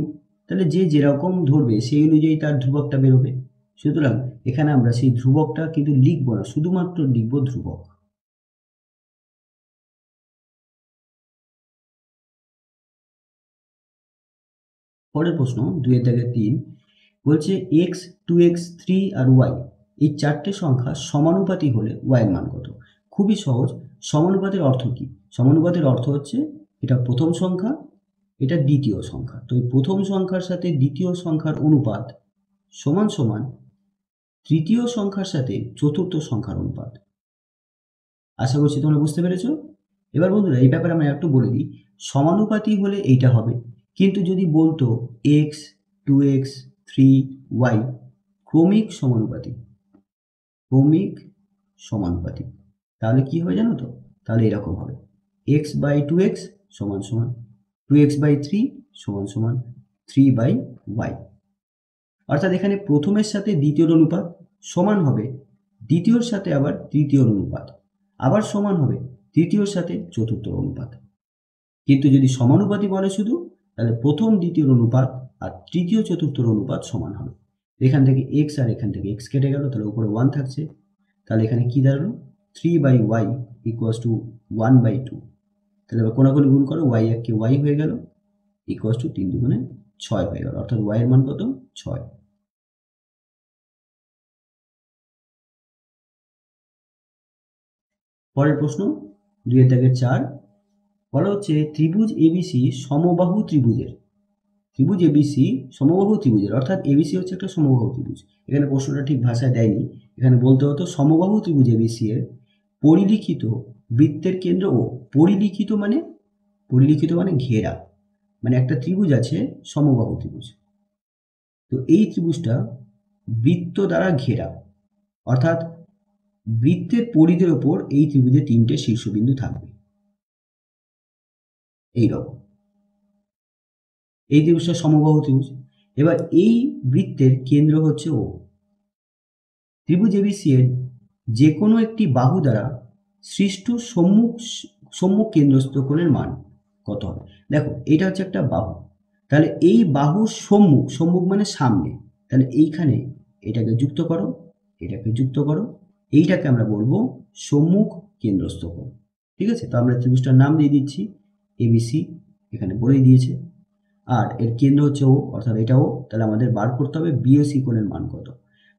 তাহলে যে যেরকম ধরবে সেই অনুযায়ী তার ধ্রুবকটা বেরোবে। সুতরাং এখানে আমরা সেই ধ্রুবকটা কিন্তু লিখবো না, শুধুমাত্র লিখবো ধ্রুবক। পরের প্রশ্ন 2-3 বলছে এক্স, 2x, 3 আর ওয়াই এই চারটে সংখ্যা সমানুপাতি হলে ওয়াই এর মান কত। খুবই সহজ, সমানুপাতের অর্থ কি, সমানুপাতের অর্থ হচ্ছে এটা প্রথম সংখ্যা, এটা দ্বিতীয় সংখ্যা, তো এই প্রথম সংখ্যার সাথে দ্বিতীয় সংখ্যার অনুপাত সমান সমান তৃতীয় সংখ্যার সাথে চতুর্থ সংখ্যার অনুপাত। আশা করছি তোমরা বুঝতে পেরেছো। এবার বন্ধুরা এই ব্যাপারে আমরা একটু বলে দিই, সমানুপাতি হলে এইটা হবে, কিন্তু যদি বলতো এক্স, 2x, 3y ক্রমিক সমানুপাতি, ক্রমিক সমানুপাতি, তাহলে কি হবে জানো তো, তাহলে এরকম হবে x/2x সমান সমান 2x/3 সমান সমান 3/y। অর্থাৎ এখানে প্রথমের সাথে দ্বিতীয় অনুপাত সমান হবে দ্বিতীয়র সাথে আবার তৃতীয় অনুপাত, আবার সমান হবে তৃতীয়র সাথে চতুর্থ অনুপাত। কিন্তু যদি সমানুপাতি বলে শুধু, তাহলে প্রথম দ্বিতীয় অনুপাত আর তৃতীয় চতুর্থ অনুপাত সমান হবে। এখান থেকে এক্স আর এখান থেকে এক্স কেটে গেল, তাহলে উপরে 1 থাকছে, তাহলে এখানে কি দাঁড়ালো 3/y ইকুয়ালস টু 1/2। তাহলে এবার কোনাকুনি গুণ করো, y একে y হয়ে গেল ইকুয়ালস টু 3 দুগুণে 6 হয়ে গেল, অর্থাৎ y এর মান কত 6। পরের প্রশ্ন 2-4 বলা হচ্ছে ত্রিভুজ এবিসি সমবাহু ত্রিভুজের, ত্রিভুজ এবিসি সমবাহু ত্রিভুজের, অর্থাৎ এবিসি হচ্ছে একটা সমবাহু ত্রিভুজ। এখানে প্রশ্নটা ঠিক ভাষায় দেয়নি, এখানে বলতে হতো সমবাহু ত্রিভুজ এবিসি এর পরিলিখিত বৃত্তের কেন্দ্র ও, পরিলিখিত মানে ঘেরা, মানে একটা ত্রিভুজ আছে সমবাহু ত্রিভুজ, তো এই ত্রিভুজটা বৃত্ত দ্বারা ঘেরা, অর্থাৎ বৃত্তের পরিধির ওপর এই ত্রিভুজে 3টে শীর্ষবিন্দু থাকবে এইরকম, এই ত্রিভুজটা সমবাহু ত্রিভুজ। এবার এই বৃত্তের কেন্দ্র হচ্ছে ও। ত্রিভুজ এবিসি এর যে কোনো একটি বাহু দ্বারা সৃষ্ট সম্মুখ কেন্দ্রস্থ কোণের মান কত হবে। দেখো এটা হচ্ছে একটা বাহু, তাহলে এই বাহুর সম্মুখ মানে সামনে, তাহলে এইখানে এটাকে যুক্ত করো, এটাকে যুক্ত করো, এইটাকে আমরা বলবো সম্মুখ কেন্দ্রস্থ কোণ। ঠিক আছে, তো আমরা ত্রিভুজটার নাম দিয়ে দিচ্ছি এবিসি, এখানে বলেই দিয়েছে, আর এর কেন্দ্র হচ্ছে ও, অর্থাৎ এটা ও, তাহলে আমাদের বার করতে হবে বিওসি কোণের মান কত।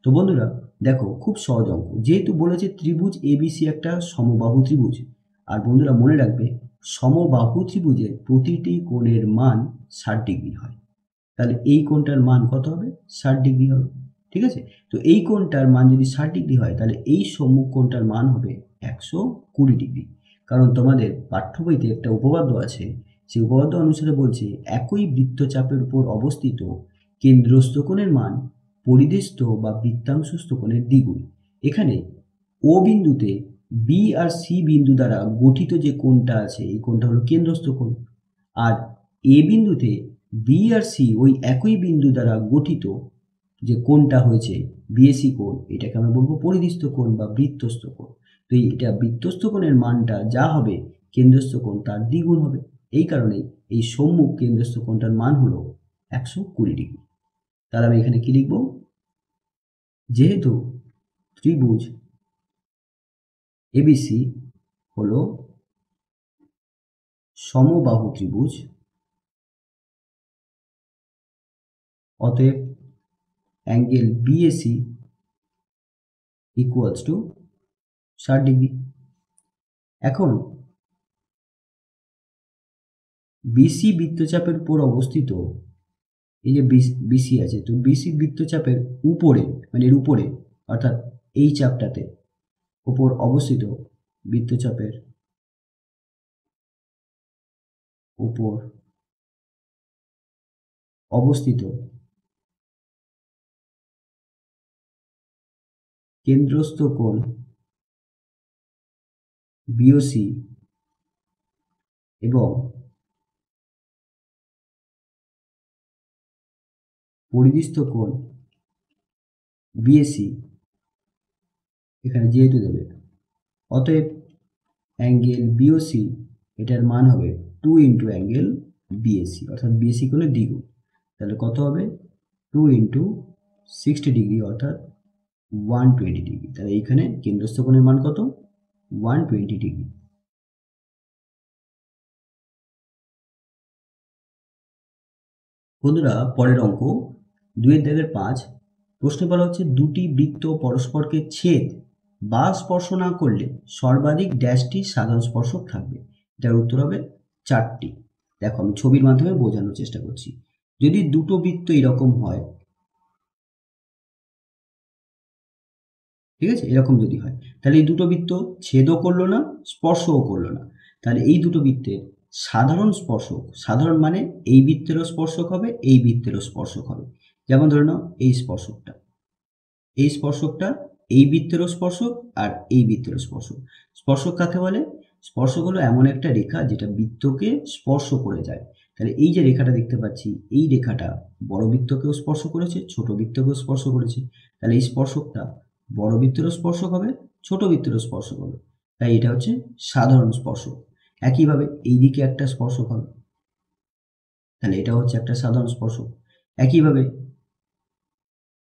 তো বন্ধুরা দেখো খুব সহজ অঙ্ক, যেহেতু বলেছে ত্রিভুজ এবিসি একটা সমবাহু ত্রিভুজ, আর বন্ধুরা মনে রাখবে সমবাহু ত্রিভুজের প্রতিটি কোণের মান 60 ডিগ্রি হয়, তাহলে এই কোণটার মান কত হবে 60 ডিগ্রি হবে। ঠিক আছে, তো এই কোণটার মান যদি 60 ডিগ্রি হয় তাহলে এই সম্মুখ কোণটার মান হবে 120 ডিগ্রি, কারণ তোমাদের পাঠ্য বইতে একটা উপপাদ্য আছে, সেই উপপাদ্য অনুসারে বলছে একই বৃত্তচাপের উপর অবস্থিত কেন্দ্রস্থ কোণের মান পরিদেষ্ট বা বৃত্তাংশস্থ কোণের দ্বিগুণ। এখানে ও বিন্দুতে বি আর সি বিন্দু দ্বারা গঠিত যে কোণটা আছে এই কোণটা হলো কেন্দ্রস্থ কোণ, আর এ বিন্দুতে বি আর সি ওই একই বিন্দু দ্বারা গঠিত যে কোণটা হয়েছে বিএসি কোণ, এটাকে আমরা বলবো পরিধিস্থ কোণ বা বৃত্তস্থ কোণ। তো এটা বৃত্তস্থ কোণের মানটা যা হবে কেন্দ্রস্থ কোণ তার দ্বিগুণ হবে, এই কারণে এই সম্মুখ কেন্দ্রস্থ কোণটার মান হলো 120 ডিগ্রি। তাহলে আমি এখানে কি লিখবো যেহেতু ত্রিভুজ এবিসি হলো সমবাহু ত্রিভুজ, অতএব angle BAC equals to 60 degree. এখন বিসি বৃত্তচাপের উপর অবস্থিত, এই যে বিসি আছে, তো বিসি বৃত্তচাপের উপরে, মানে এর উপরে অর্থাৎ এই চাপটাতে উপর অবস্থিত বৃত্তচাপের উপর অবস্থিত কেন্দ্রস্থ কোণ বিওসি এবং পরিধিস্থ কোণ বিএসি এখানে যেহেতু দেবে, অতএব অ্যাঙ্গেল বিওসি এটার মান হবে 2 ইন্টু অ্যাঙ্গেল বিএসি, অর্থাৎ বিএসি কোণের দ্বিগুণ। তাহলে কত হবে 2 ইন্টু 60 ডিগ্রি অর্থাৎ 120 ডিগ্রি। তাহলে এইখানে কেন্দ্রস্থ কোণের মান কত? 120 ডিগ্রি। বন্ধুরা পরের অঙ্ক 2-5 প্রশ্নে বলা হচ্ছে দুটি বৃত্ত পরস্পরকে ছেদ বা স্পর্শ না করলে সর্বাধিক ড্যাশটি সাধারণ স্পর্শক থাকবে। এটার উত্তর হবে 4টি। দেখো আমি ছবির মাধ্যমে বোঝানোর চেষ্টা করছি। যদি দুটো বৃত্ত এরকম হয়, ঠিক আছে, এরকম যদি হয় তাহলে এই দুটো বৃত্ত ছেদও করলো না, স্পর্শও করলো না, তাহলে এই দুটো বৃত্তের সাধারণ স্পর্শক, সাধারণ মানে এই বৃত্তেরও স্পর্শক হবে, এই বৃত্তেরও স্পর্শক হবে। যেমন ধরে নাও এই স্পর্শকটা, এই স্পর্শকটা এই বৃত্তেরও স্পর্শক আর এই বৃত্তেরও স্পর্শক। স্পর্শক কাকে বলে? স্পর্শক হলো এমন একটা রেখা যেটা বৃত্তকে স্পর্শ করে যায়। তাহলে এই যে রেখাটা দেখতে পাচ্ছি, এই রেখাটা বড় বৃত্তকেও স্পর্শ করেছে, ছোট বৃত্তকেও স্পর্শ করেছে। তাহলে এই স্পর্শকটা বড় বৃত্তেরও স্পর্শক হবে, ছোট বৃত্তেরও স্পর্শক হবে। তাই এটা হচ্ছে সাধারণ স্পর্শক। একইভাবে এই দিকে একটা স্পর্শক হবে, তাহলে এটা হচ্ছে একটা সাধারণ স্পর্শক। একইভাবে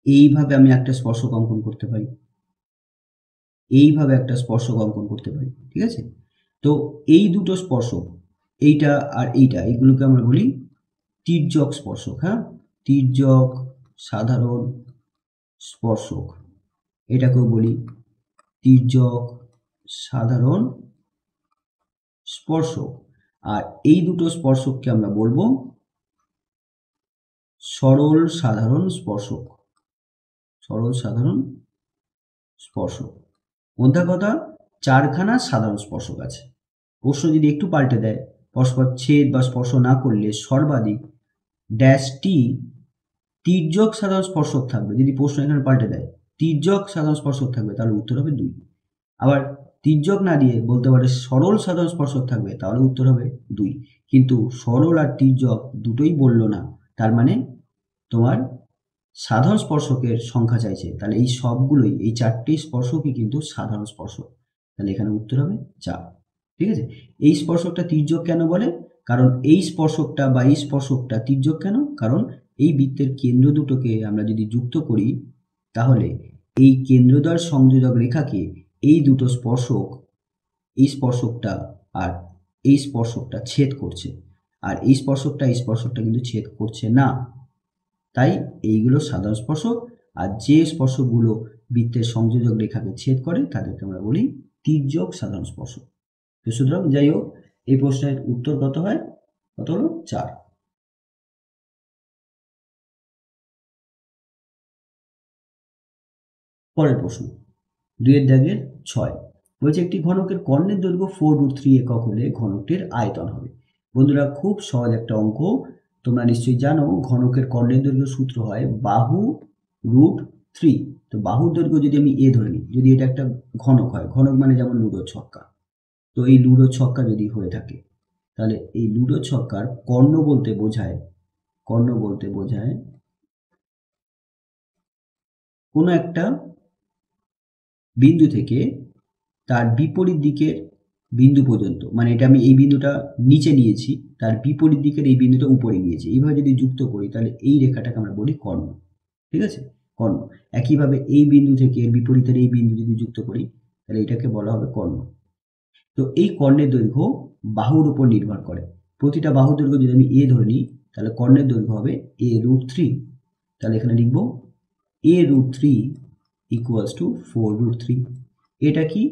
এইভাবে আমি একটা স্পর্শক অঙ্কন করতে পারি, এইভাবে একটা স্পর্শক অঙ্কন করতে পারি, ঠিক আছে। তো এই দুটো স্পর্শক, এইটা আর এইটা, এইগুলোকে আমরা বলি তির্যক স্পর্শক। হ্যাঁ, তির্যক সাধারণ স্পর্শক, এটাকেও বলি তির্যক সাধারণ স্পর্শক। আর এই দুটো স্পর্শককে আমরা বলবো সরল সাধারণ স্পর্শক, সরল সাধারণ স্পর্শক। মধ্যে কথা 4খানা সাধারণ স্পর্শক আছে। প্রশ্ন যদি একটু পাল্টে দেয়, পরস্পর ছেদ বা স্পর্শ না করলে সর্বাধিক ড্যাশটি তির্যক সাধারণ স্পর্শক থাকবে। যদি প্রশ্ন এখানে পাল্টে দেয় তির্যক সাধারণ স্পর্শক থাকবে, তাহলে উত্তর হবে 2। আবার তির্যক না দিয়ে বলতে পারে সরল সাধারণ স্পর্শক থাকবে, তাহলে উত্তর হবে 2। কিন্তু সরল আর তির্যক দুটোই বললো না, তার মানে তোমার সাধারণ স্পর্শকের সংখ্যা চাইছে। তাহলে এই সবগুলোই, এই 4টি স্পর্শকই কিন্তু সাধারণ স্পর্শক। তাহলে এখানে উত্তর হবে 4। ঠিক আছে। এই স্পর্শকটা তির্যক কেন বলে? কারণ এই স্পর্শকটা বা এই স্পর্শকটা তির্যক কেন? কারণ এই বৃত্তের কেন্দ্র দুটোকে আমরা যদি যুক্ত করি, তাহলে এই কেন্দ্রদ্বয় সংযোজক রেখাকে এই দুটো স্পর্শক, এই স্পর্শকটা আর এই স্পর্শকটা ছেদ করছে, আর এই স্পর্শকটা কিন্তু ছেদ করছে না। তাই এইগুলো সাধারণ স্পর্শক। আর যে স্পর্শকগুলো বৃত্তের সংযোজক রেখাকে ছেদ করে তাদেরকে আমরা বলি তির্যক সাধারণ স্পর্শক। তো সুতরাং যাই হোক, এই প্রশ্নের উত্তর কত হয়? কত হলো? 4। পরের প্রশ্ন 2-6 বলছে একটি ঘনকের কর্ণের দৈর্ঘ্য 4√3 একক হলে ঘনকটির আয়তন হবে। বন্ধুরা খুব সহজ একটা অঙ্ক, তোমরা নিশ্চয়ই জানো ঘনকের কর্ণের দৈর্ঘ্য সূত্র হয় বাহু √3। তো বাহুর দৈর্ঘ্য যদি আমি এ ধরে নিই, যদি এটা একটা ঘনক হয়, ঘনক মানে যেমন লুডো ছক্কা, তো এই লুডো ছক্কা যদি হয়ে থাকে, তাহলে এই লুডো ছক্কার কর্ণ বলতে বোঝায় কোনো একটা বিন্দু থেকে তার বিপরীত দিকের বিন্দু পর্যন্ত, মানে এটা আমি এই বিন্দুটা নিচে নিয়েছি, তার বিপরীত দিকের এই বিন্দুটা উপরে নিয়েছি, এইভাবে যদি যুক্ত করি তাহলে এই রেখাটাকে আমরা বলি কর্ণ। ঠিক আছে। কর্ণ। একইভাবে এই বিন্দু থেকে এর বিপরীতের এই বিন্দু যদি যুক্ত করি তাহলে এটাকে বলা হবে কর্ণ। তো এই কর্ণের দৈর্ঘ্য বাহুর উপর নির্ভর করে। প্রতিটা বাহুর দৈর্ঘ্য যদি আমি এ ধরে নিই তাহলে কর্ণের দৈর্ঘ্য হবে a√3। তাহলে এখানে লিখব a√3 ইকুয়ালস টু 4√3। এটা কি?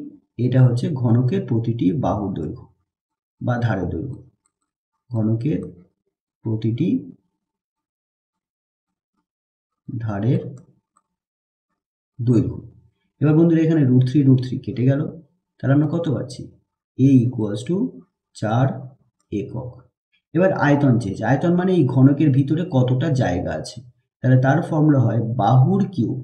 এটা হচ্ছে ঘনকের প্রতিটি বাহুর দৈর্ঘ্য বা ধারের দৈর্ঘ্য, ঘনকের প্রতিটি ধারের দৈর্ঘ্য। এবার বন্ধুরা এখানে √3 কেটে গেল, তাহলে আমরা কত পাচ্ছি? a ইকুয়ালস টু 4 একক। এবার আয়তন চেয়েছে। আয়তন মানে এই ঘনকের ভিতরে কতটা জায়গা আছে। তাহলে তার ফর্মুলা হয় বাহুর কিউব।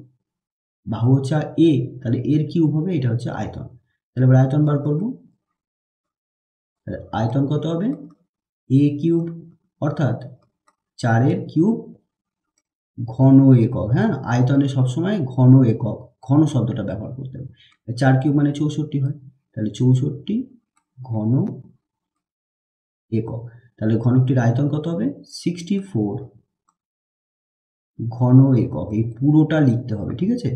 বাহু হচ্ছে এ, তাহলে এর কিউব হবে, এটা হচ্ছে আয়তন। তাহলে এবার আয়তন বার করব। আয়তন কত হবে? a কিউব, অর্থাৎ 4 এর কিউব ঘন একক। হ্যাঁ, আয়তনে সবসময় ঘন একক, ঘন শব্দটা ব্যবহার করতে হবে। 4 কিউব মানে 64 হয়, তাহলে 64 ঘন একক। তাহলে ঘনকটির আয়তন কত হবে? 64 ঘন একক। এই পুরোটা লিখতে হবে, ঠিক আছে?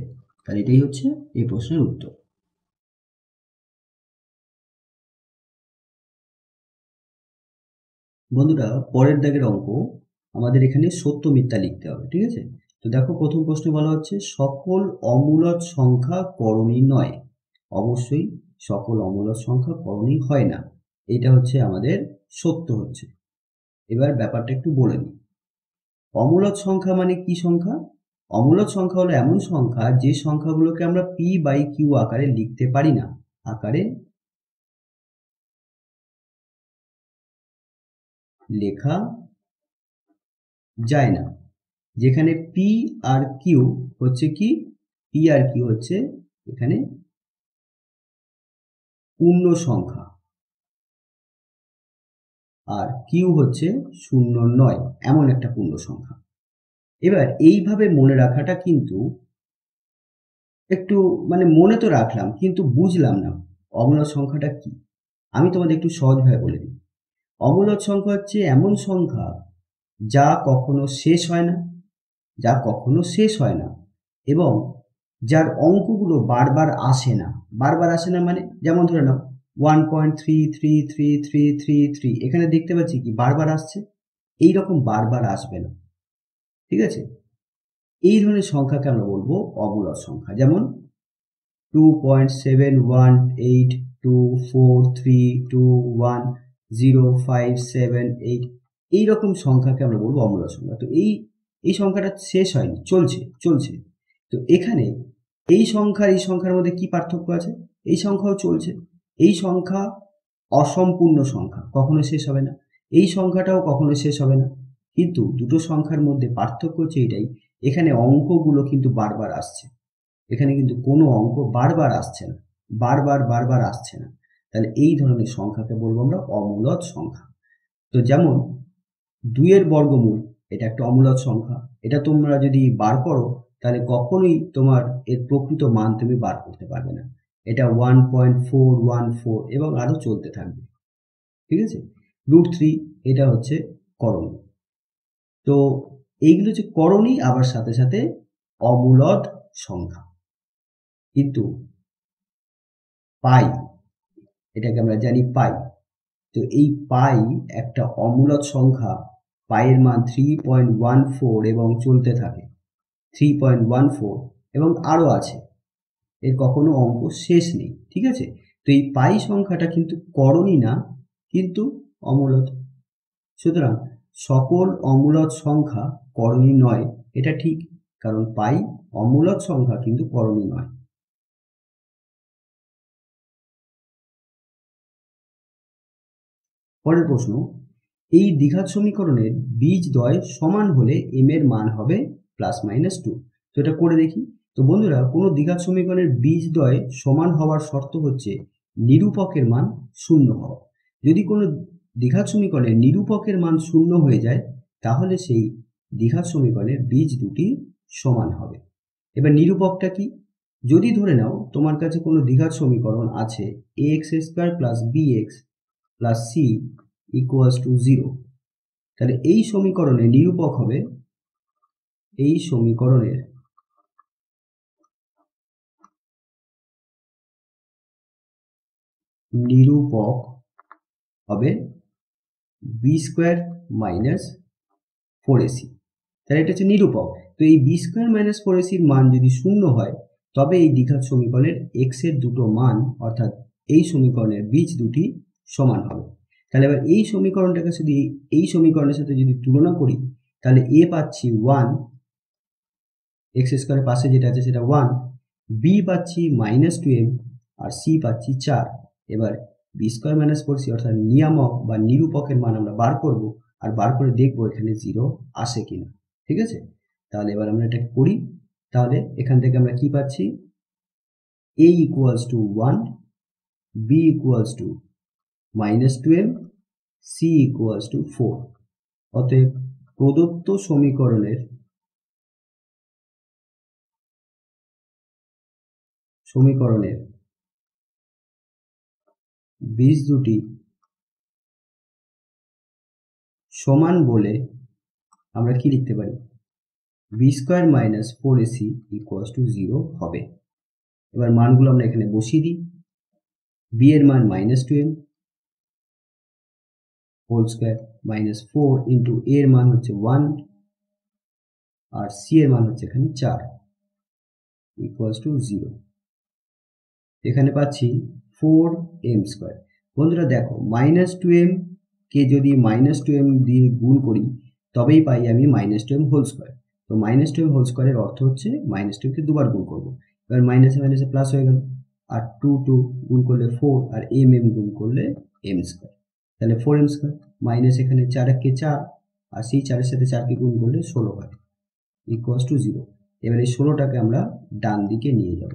তাহলে এটাই হচ্ছে এই প্রশ্নের উত্তর। বন্ধুরা পরের দাগের অঙ্ক, আমাদের এখানে সত্য মিথ্যা লিখতে হবে, ঠিক আছে? তো দেখো প্রথম প্রশ্নে বলা হচ্ছে সকল অমূলদ সংখ্যা করণী নয়। অবশ্যই সকল অমূলদ সংখ্যা করণী হয় না, এটা হচ্ছে আমাদের সত্য হচ্ছে। এবার ব্যাপারটা একটু বলে নিই। অমূলদ সংখ্যা মানে কি সংখ্যা? অমূলদ সংখ্যা হলো এমন সংখ্যা যে সংখ্যাগুলোকে আমরা p/q আকারে লিখতে পারি না, আকারে লেখা যায় না। যেখানে p আর q হচ্ছে কি? p আর q হচ্ছে এখানে পূর্ণ সংখ্যা, আর q হচ্ছে শূন্য নয় এমন একটা পূর্ণ সংখ্যা। এবার এইভাবে মনে রাখাটা কিন্তু একটু মানে মনে তো রাখলাম কিন্তু বুঝলাম না অমূলদ সংখ্যাটা কি। আমি তোমাদের একটু সহজভাবে বলে দিই। অমূলদ সংখ্যা হচ্ছে এমন সংখ্যা যা কখনো শেষ হয় না, যা কখনো শেষ হয় না, এবং যার অঙ্কগুলো বারবার আসে না। বারবার আসে না মানে যেমন ধরে নাও 1.333333, এখানে দেখতে পাচ্ছি কি বারবার আসছে, এই রকম বারবার আসবে না, ঠিক আছে? এই ধরনের সংখ্যাকে আমরা বলবো অমূলদ সংখ্যা। যেমন 2.718243210578, এইরকম সংখ্যাকে আমরা বলবো অমূলদ সংখ্যা। তো এই সংখ্যাটা শেষ হয়নি, চলছে। তো এখানে এই সংখ্যার মধ্যে কি পার্থক্য আছে? এই সংখ্যাও চলছে, এই সংখ্যা অসম্পূর্ণ সংখ্যা, কখনো শেষ হবে না। এই সংখ্যাটাও কখনো শেষ হবে না। কিন্তু দুটো সংখ্যার মধ্যে পার্থক্য হচ্ছে এটাই, এখানে অঙ্কগুলো কিন্তু বারবার আসছে, এখানে কিন্তু কোনো অঙ্ক বারবার আসছে না, বারবার আসছে না। তাহলে এই ধরনের সংখ্যাকে বলবো আমরা অমূলদ সংখ্যা। তো যেমন 2 এর বর্গমূল, এটা একটা অমূলদ সংখ্যা। এটা তোমরা যদি বার করো তাহলে কখনোই তোমার এর প্রকৃত মান তুমি বার করতে পারবে না। এটা 1.414 এবং আরো চলতে থাকবে, ঠিক আছে? √3 এটা হচ্ছে করণী। তো এইগুলো হচ্ছে করণী, আবার সাথে সাথে অমূলদ সংখ্যা। কিন্তু পাই, এটাকে আমরা জানি পাই। তো এই পাই একটা অমূলদ সংখ্যা, পাইয়ের মান 3.14 এবং চলতে থাকে 3.14, এবং আরও আছে, এর কখনো অঙ্ক শেষ নেই, ঠিক আছে? তো এই পাই সংখ্যাটা কিন্তু করণী না, কিন্তু অমূলদ। সুতরাং সকল অমূলদ সংখ্যা করণী নয়, এটা ঠিক, কারণ পাই অমূলদ সংখ্যা কিন্তু করণী নয়। পরের প্রশ্ন, এই দ্বিঘাত সমীকরণের বীজদ্বয় সমান হলে m এর মান হবে +-2। তো এটা করে দেখি। তো বন্ধুরা কোনো দ্বিঘাত সমীকরণের বীজদ্বয় সমান হওয়ার শর্ত হচ্ছে নিরূপকের মান 0 হওয়া। যদি কোনো দ্বিঘাত সমীকরণের নিরূপকের মান 0 হয়ে যায় তাহলে সেই দ্বিঘাত সমীকরণের বীজ দুটি সমান হবে। এবার নিরূপকটা কি? যদি ধরে নাও তোমার কাছে কোনো দ্বিঘাত সমীকরণ আছে ax² + bx + c = 0, তাহলে এই সমীকরণের নিরূপক হবে, এই সমীকরণের নিরূপক হবে বি স্কোয়ার মাইনাস 4ac। তাহলে এটা হচ্ছে নিরূপক। তো এই বি স্কোয়ার মাইনাস 4ac-র মান যদি শূন্য হয় তবে এই দ্বিঘাত সমীকরণের x এর দুটো মান অর্থাৎ এই সমীকরণের বীজ দুটি সমান হবে। তাহলে এবার এই সমীকরণটাকে যদি এই সমীকরণের সাথে যদি তুলনা করি তাহলে a পাচ্ছি 1, x স্কোয়ারের পাশে যেটা আছে সেটা 1, b পাচ্ছি -2m আর c পাচ্ছি 4। এবার বি স্কোয়ার মাইনাস 4c অর্থাৎ নিয়ামক বা নিরূপকের মান আমরা বার করব আর বার করে দেখব এখানে 0 আসে কিনা। ঠিক আছে, তাহলে এবার আমরা এটা করি। তাহলে এখান থেকে আমরা কি পাচ্ছি, a equals to 1, b equals to -2m, c equals to 4। অতএব প্রদত্ত সমীকরণের বীজ দুটি সমান বলে আমরা কি লিখতে পারি, b square minus 4ac equals to 0 হবে। এবার মানগুলো আমরা এখানে বসিয়ে দিই। বি এর মান -2m whole square minus 4 into A এর মান হচ্ছে 1 আর সি এর মান হচ্ছে এখানে 4 ইকুয়ালস টু 0। এখানে পাচ্ছি 4m স্কোয়ার। বন্ধুরা দেখো, -2m কে যদি -2m দিয়ে গুণ করি তবেই পাই আমি -2m হোল স্কোয়ার। তো -2m হোল স্কোয়ারের অর্থ হচ্ছে -2 কে দুবার গুণ করব। এবার মাইনাসে মাইনাসে প্লাস হয়ে গেল, আর 2 গুণ করলে 4 আর m গুণ করলে m স্কোয়ার, তাহলে 4m স্কোয়ার মাইনাস এখানে 4 কে 4 আর সেই 4 এর সাথে 4 কে গুণ করলে 16 হয় ইকুয়ালস টু 0। এবার এই 16টাকে আমরা ডান দিকে নিয়ে যাব,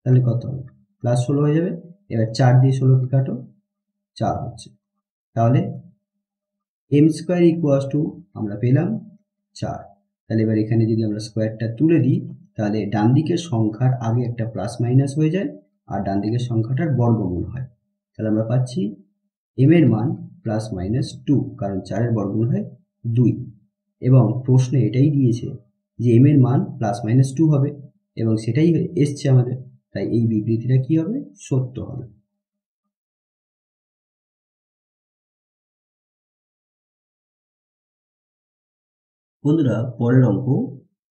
তাহলে কত হবে, +16 হয়ে যাবে। এবার 4 দিয়ে 16কে কাটো, 4 হচ্ছে। তাহলে m স্কোয়ার ইকুয়ালস টু আমরা পেলাম 4। তাহলে এবার এখানে যদি আমরা স্কোয়ারটা তুলে দিই তাহলে ডান দিকের সংখ্যার আগে একটা প্লাস মাইনাস হয়ে যায় আর ডান দিকের সংখ্যাটার বর্গমূল হয়। তাহলে আমরা পাচ্ছি m এর মান +-2, কারণ 4 এর বর্গমূল হয় 2 এবং প্রশ্নে এটাই দিয়েছে যে m এর মান +-2 হবে এবং সেটাই এসছে আমাদের, তাই এই বিবৃতিটা কি হবে, সত্য হবে। বন্ধুরা পরের অঙ্ক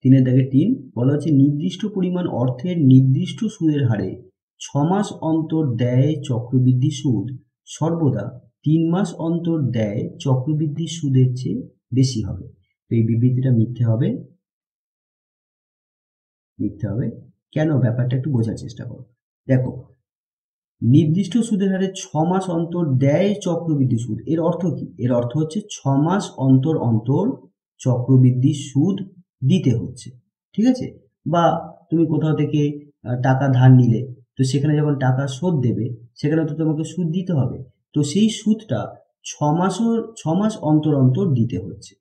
3-এর দাগে 3 বলা হচ্ছে নির্দিষ্ট পরিমাণ অর্থের নির্দিষ্ট সুদের হারে 6 মাস অন্তর দেয় চক্রবৃদ্ধি সুদ সর্বদা 3 মাস অন্তর দেয় চক্রবৃদ্ধি সুদের চেয়ে বেশি হবে। তো এই বিবৃতিটা মিথ্যে হবে। কেন, ব্যাপারটা একটু বোঝার চেষ্টা করো। দেখো, নির্দিষ্ট সুদের হারে 6 মাস অন্তর দেয় চক্রবৃদ্ধি সুদ, এর অর্থ কি? এর অর্থ হচ্ছে 6 মাস অন্তর অন্তর চক্রবৃদ্ধি সুদ দিতে হচ্ছে। ঠিক আছে, বা তুমি কোথাও থেকে টাকা ধার নিলে, তো সেখানে যখন টাকা শোধ দেবে সেখানে তো তোমাকে সুদ দিতে হবে। তো সেই সুদটা 6 মাস অন্তর অন্তর দিতে হচ্ছে।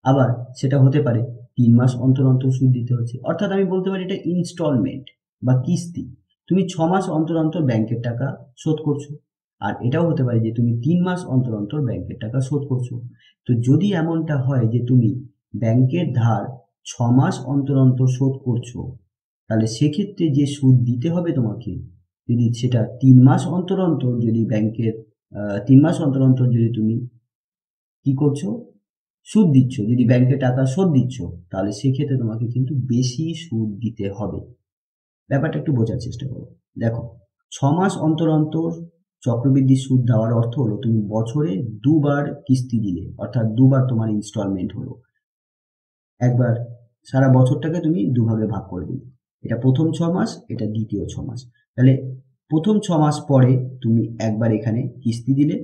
আবার সেটা হতে পারে 3 মাস অন্তর অন্তর সুদ দিতে হচ্ছে, অর্থাৎ আমি বলতে পারি এটা ইনস্টলমেন্ট বা কিস্তি। তুমি 6 মাস অন্তর অন্তর ব্যাংকের টাকা শোধ করছো, আর এটাও হতে পারে যে তুমি 3 মাস অন্তর অন্তর ব্যাংকের টাকা শোধ করছো। তো যদি এমনটা হয় যে তুমি ব্যাংকের ধার 6 মাস অন্তর অন্তর শোধ করছো, তাহলে সেক্ষেত্রে যে সুদ দিতে হবে তোমাকে, যদি সেটা 3 মাস অন্তর অন্তর যদি ব্যাংকের 3 মাস অন্তর অন্তর যদি তুমি কি করছো, সুদ দিচ্ছ, যদি ব্যাংকে টাকা শোধ দিচ্ছ, তাহলে সেক্ষেত্রে তোমাকে কিন্তু বেশি সুদ দিতে হবে। ব্যাপারটা একটু বোঝার চেষ্টা করো। দেখো, 6 মাস অন্তর অন্তর চক্রবৃদ্ধি সুদ দেওয়ার অর্থ হলো তুমি বছরে 2 বার কিস্তি দিলে, অর্থাৎ 2 বার তোমার ইনস্টলমেন্ট হলো। একবার সারা বছরটাকে তুমি 2 ভাগে ভাগ করে দিলে, এটা প্রথম 6 মাস, এটা দ্বিতীয় 6 মাস। তাহলে প্রথম 6 মাস পরে তুমি একবার এখানে কিস্তি দিলে,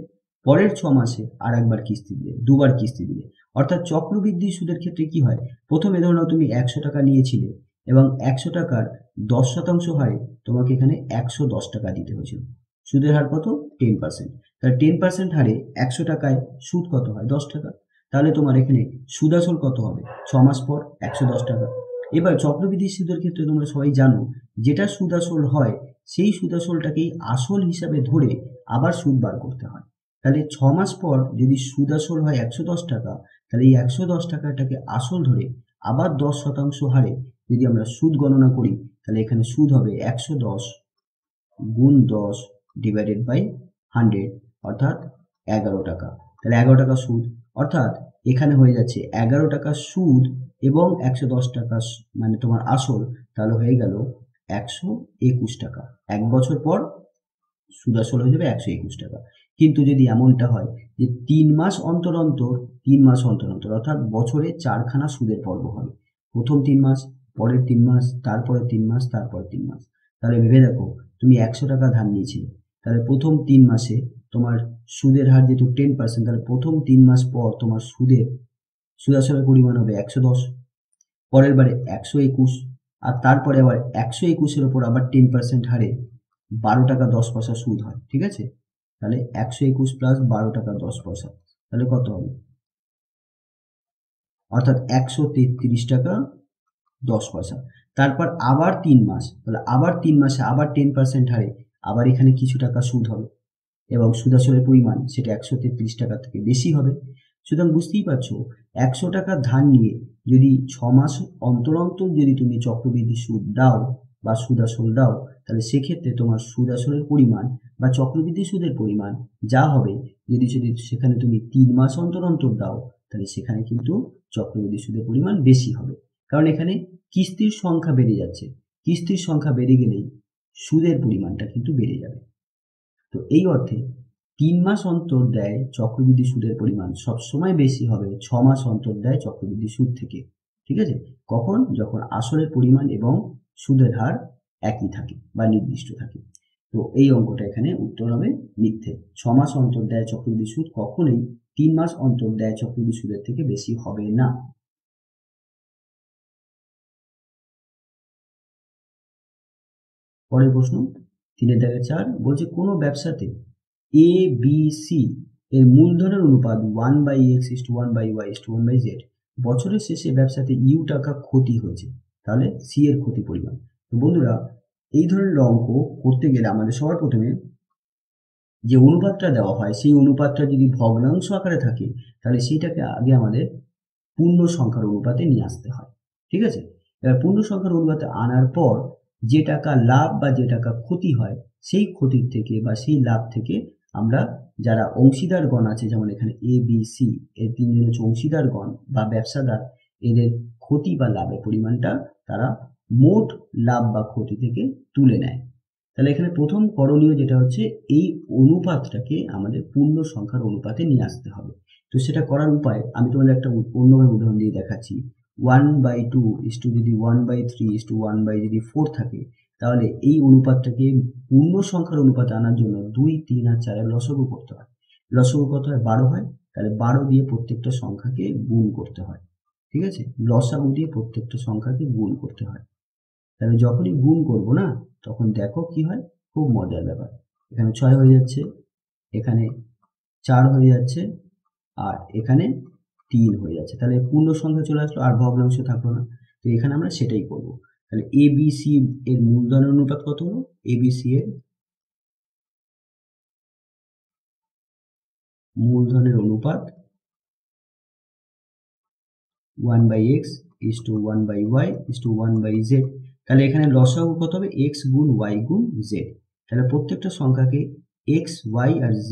পরের 6 মাসে আর একবার কিস্তি দিলে, 2 বার কিস্তি দিলে। অর্থাৎ চক্রবৃদ্ধি সুদের ক্ষেত্রে কি হয়, প্রথমে ধরো তুমি 100 টাকা নিয়েছিলে এবং 100 টাকার 10% হারে তোমাকে এখানে 110 টাকা দিতে হয়েছিল। সুদের হার কত, 10%। তাহলে 10% হারে 100 টাকায় সুদ কত হয়, 10 টাকা। তাহলে তোমার এখানে সুদ আসল কত হবে, 6 মাস পর 110 টাকা। এবার চক্রবৃদ্ধি সুদের ক্ষেত্রে তোমরা সবাই জানো, যেটা সুদ আসল হয় সেই সুদ আসলটাকেই আসল হিসাবে ধরে আবার সুদ বার করতে হয়। তাহলে 6 মাস পর যদি সুদ আসল হয় 110 টাকা, তাহলে এই 110 টাকাটাকে আসল ধরে আবার 10% হারে যদি আমরা সুদ গণনা করি, তাহলে এখানে সুদ হবে 110 গুণ 10 ডিভাইডেড বাই 100 অর্থাৎ 11 টাকা। তাহলে 11 টাকা সুদ, অর্থাৎ এখানে হয়ে যাচ্ছে 11 টাকা সুদ এবং 110 টাকা মানে তোমার আসল, তাহলে হয়ে গেল 121 টাকা। 1 বছর পর সুদ আসল হয়ে যাবে 121 টাকা। কিন্তু যদি এমনটা হয় যে 3 মাস অন্তর অন্তর, 3 মাস অন্তর অন্তর অর্থাৎ বছরে 4খানা সুদের পর্ব হবে, প্রথম 3 মাস, পরের 3 মাস, তারপরে 3 মাস, তারপরে 3 মাস, তাহলে ভেবে দেখো তুমি 100 টাকা ধার নিয়েছিলে, তাহলে প্রথম 3 মাসে তোমার সুদের হার যেহেতু 10%, তাহলে প্রথম 3 মাস পর তোমার সুদ আসলের পরিমাণ হবে 110, পরের বারে 121, আর তারপরে আবার 121-এর ওপর আবার 10% হারে 12 টাকা 10 পয়সা সুদ হয়। ঠিক আছে, তাহলে 121 প্লাস 12 টাকা 10 পয়সা, তাহলে কত হবে? অর্থাৎ 133 টাকা 10 পয়সা। তারপর আবার 3 মাস, তাহলে আবার 3 মাসে আবার 10% হারে আবার এখানে কিছু টাকা সুদ হবে এবং সুদ আসলের পরিমাণ সেটা 133 টাকা থেকে বেশি হবে। সুতরাং বুঝতেই পারছো, 100 টাকা ধার নিয়ে যদি 6 মাস অন্তর অন্তর যদি তুমি চক্রবৃদ্ধি সুদ দাও বা সুদ আসল দাও, তাহলে সেক্ষেত্রে তোমার সুদ আসলের পরিমাণ বা চক্রবৃদ্ধি সুদের পরিমাণ যা হবে, যদি সেখানে তুমি 3 মাস অন্তর অন্তর দাও, তাহলে সেখানে কিন্তু চক্রবৃদ্ধি সুদের পরিমাণ বেশি হবে, কারণ এখানে কিস্তির সংখ্যা বেড়ে যাচ্ছে। কিস্তির সংখ্যা বেড়ে গেলেই সুদের পরিমাণটা কিন্তু বেড়ে যাবে। তো এই অর্থে 3 মাস অন্তর দেয় চক্রবৃদ্ধি সুদের পরিমাণ সবসময় বেশি হবে 6 মাস অন্তর দেয় চক্রবৃদ্ধি সুদ থেকে। ঠিক আছে, কখন? যখন আসলের পরিমাণ এবং সুদের হার একই থাকে বা নির্দিষ্ট থাকে। তো এই অঙ্কটা এখানে উত্তর হবে মিথ্যে। 6 মাস অন্তর দেয় চক্রবৃদ্ধি সুদ কখনোই 3 মাস অন্তর দেয় চক্রবৃদ্ধি সুদের থেকে বেশি হবে না। পরের প্রশ্ন 3-4 বলছে কোনো ব্যবসাতে এ বি সি এর মূলধনের অনুপাত 1/x:1/y:1/z, বছরের শেষে ব্যবসাতে ইউ টাকা ক্ষতি হয়েছে, তাহলে সি এর ক্ষতি পরিমাণ। তো বন্ধুরা, এই ধরনের অঙ্ক করতে গেলে আমাদের সবার প্রথমে যে অনুপাতটা দেওয়া হয় সেই অনুপাতটা যদি ভগ্নাংশ আকারে থাকে, তাহলে সেইটাকে আগে আমাদের পূর্ণ সংখ্যার অনুপাতে নিয়ে আসতে হয়। ঠিক আছে, এবার পূর্ণ সংখ্যার অনুপাতে আনার পর যে টাকা লাভ বা যে টাকা ক্ষতি হয়, সেই ক্ষতির থেকে বা সেই লাভ থেকে আমরা যারা অংশীদারগণ আছে, যেমন এখানে এ বি সি এর 3জন হচ্ছে অংশীদারগণ বা ব্যবসাদার, এদের ক্ষতি বা লাভের পরিমাণটা তারা মোট লাভ বা ক্ষতি থেকে তুলে নেয়। তাহলে এখানে প্রথম করণীয় যেটা হচ্ছে এই অনুপাতটাকে আমাদের পূর্ণ সংখ্যার অনুপাতে নিয়ে আসতে হবে। তো সেটা করার উপায় আমি তোমাদের একটা অন্যভাবে উদাহরণ দিয়ে দেখাচ্ছি। 1/2 যদি 1/3 1 যদি 4 থাকে, তাহলে এই অনুপাতটাকে পূর্ণ সংখ্যার অনুপাতে আনার জন্য 2, 3 আর 4 এর লসাগু করতে হয়। লসাগু কত হয়? 12 হয়। তাহলে 12 দিয়ে প্রত্যেকটা সংখ্যাকে গুণ করতে হয়। ঠিক আছে, লসাগু দিয়ে প্রত্যেকটা সংখ্যাকে গুণ করতে হয়। তাহলে যখনই গুণ করব না, তখন দেখো কি হয়, খুব মজার ব্যাপার। এখানে 6 হয়ে যাচ্ছে, এখানে 4 হয়ে যাচ্ছে, আর এখানে 3 হয়ে যাচ্ছে। তাহলে পূর্ণ সংখ্যা চলে আসলো, আর ভগ্নাংশ থাকলো না। তো এখানে আমরা সেটাই করব। তাহলে এ বি সি এর মূলধনের অনুপাত কত হলো? এ বি সি এর মূলধনের অনুপাত 1/x:1/y:1/z। তাহলে এখানে লসাগু কত হবে? x গুণ y গুণ z। তাহলে প্রত্যেকটা সংখ্যাকে x, y আর z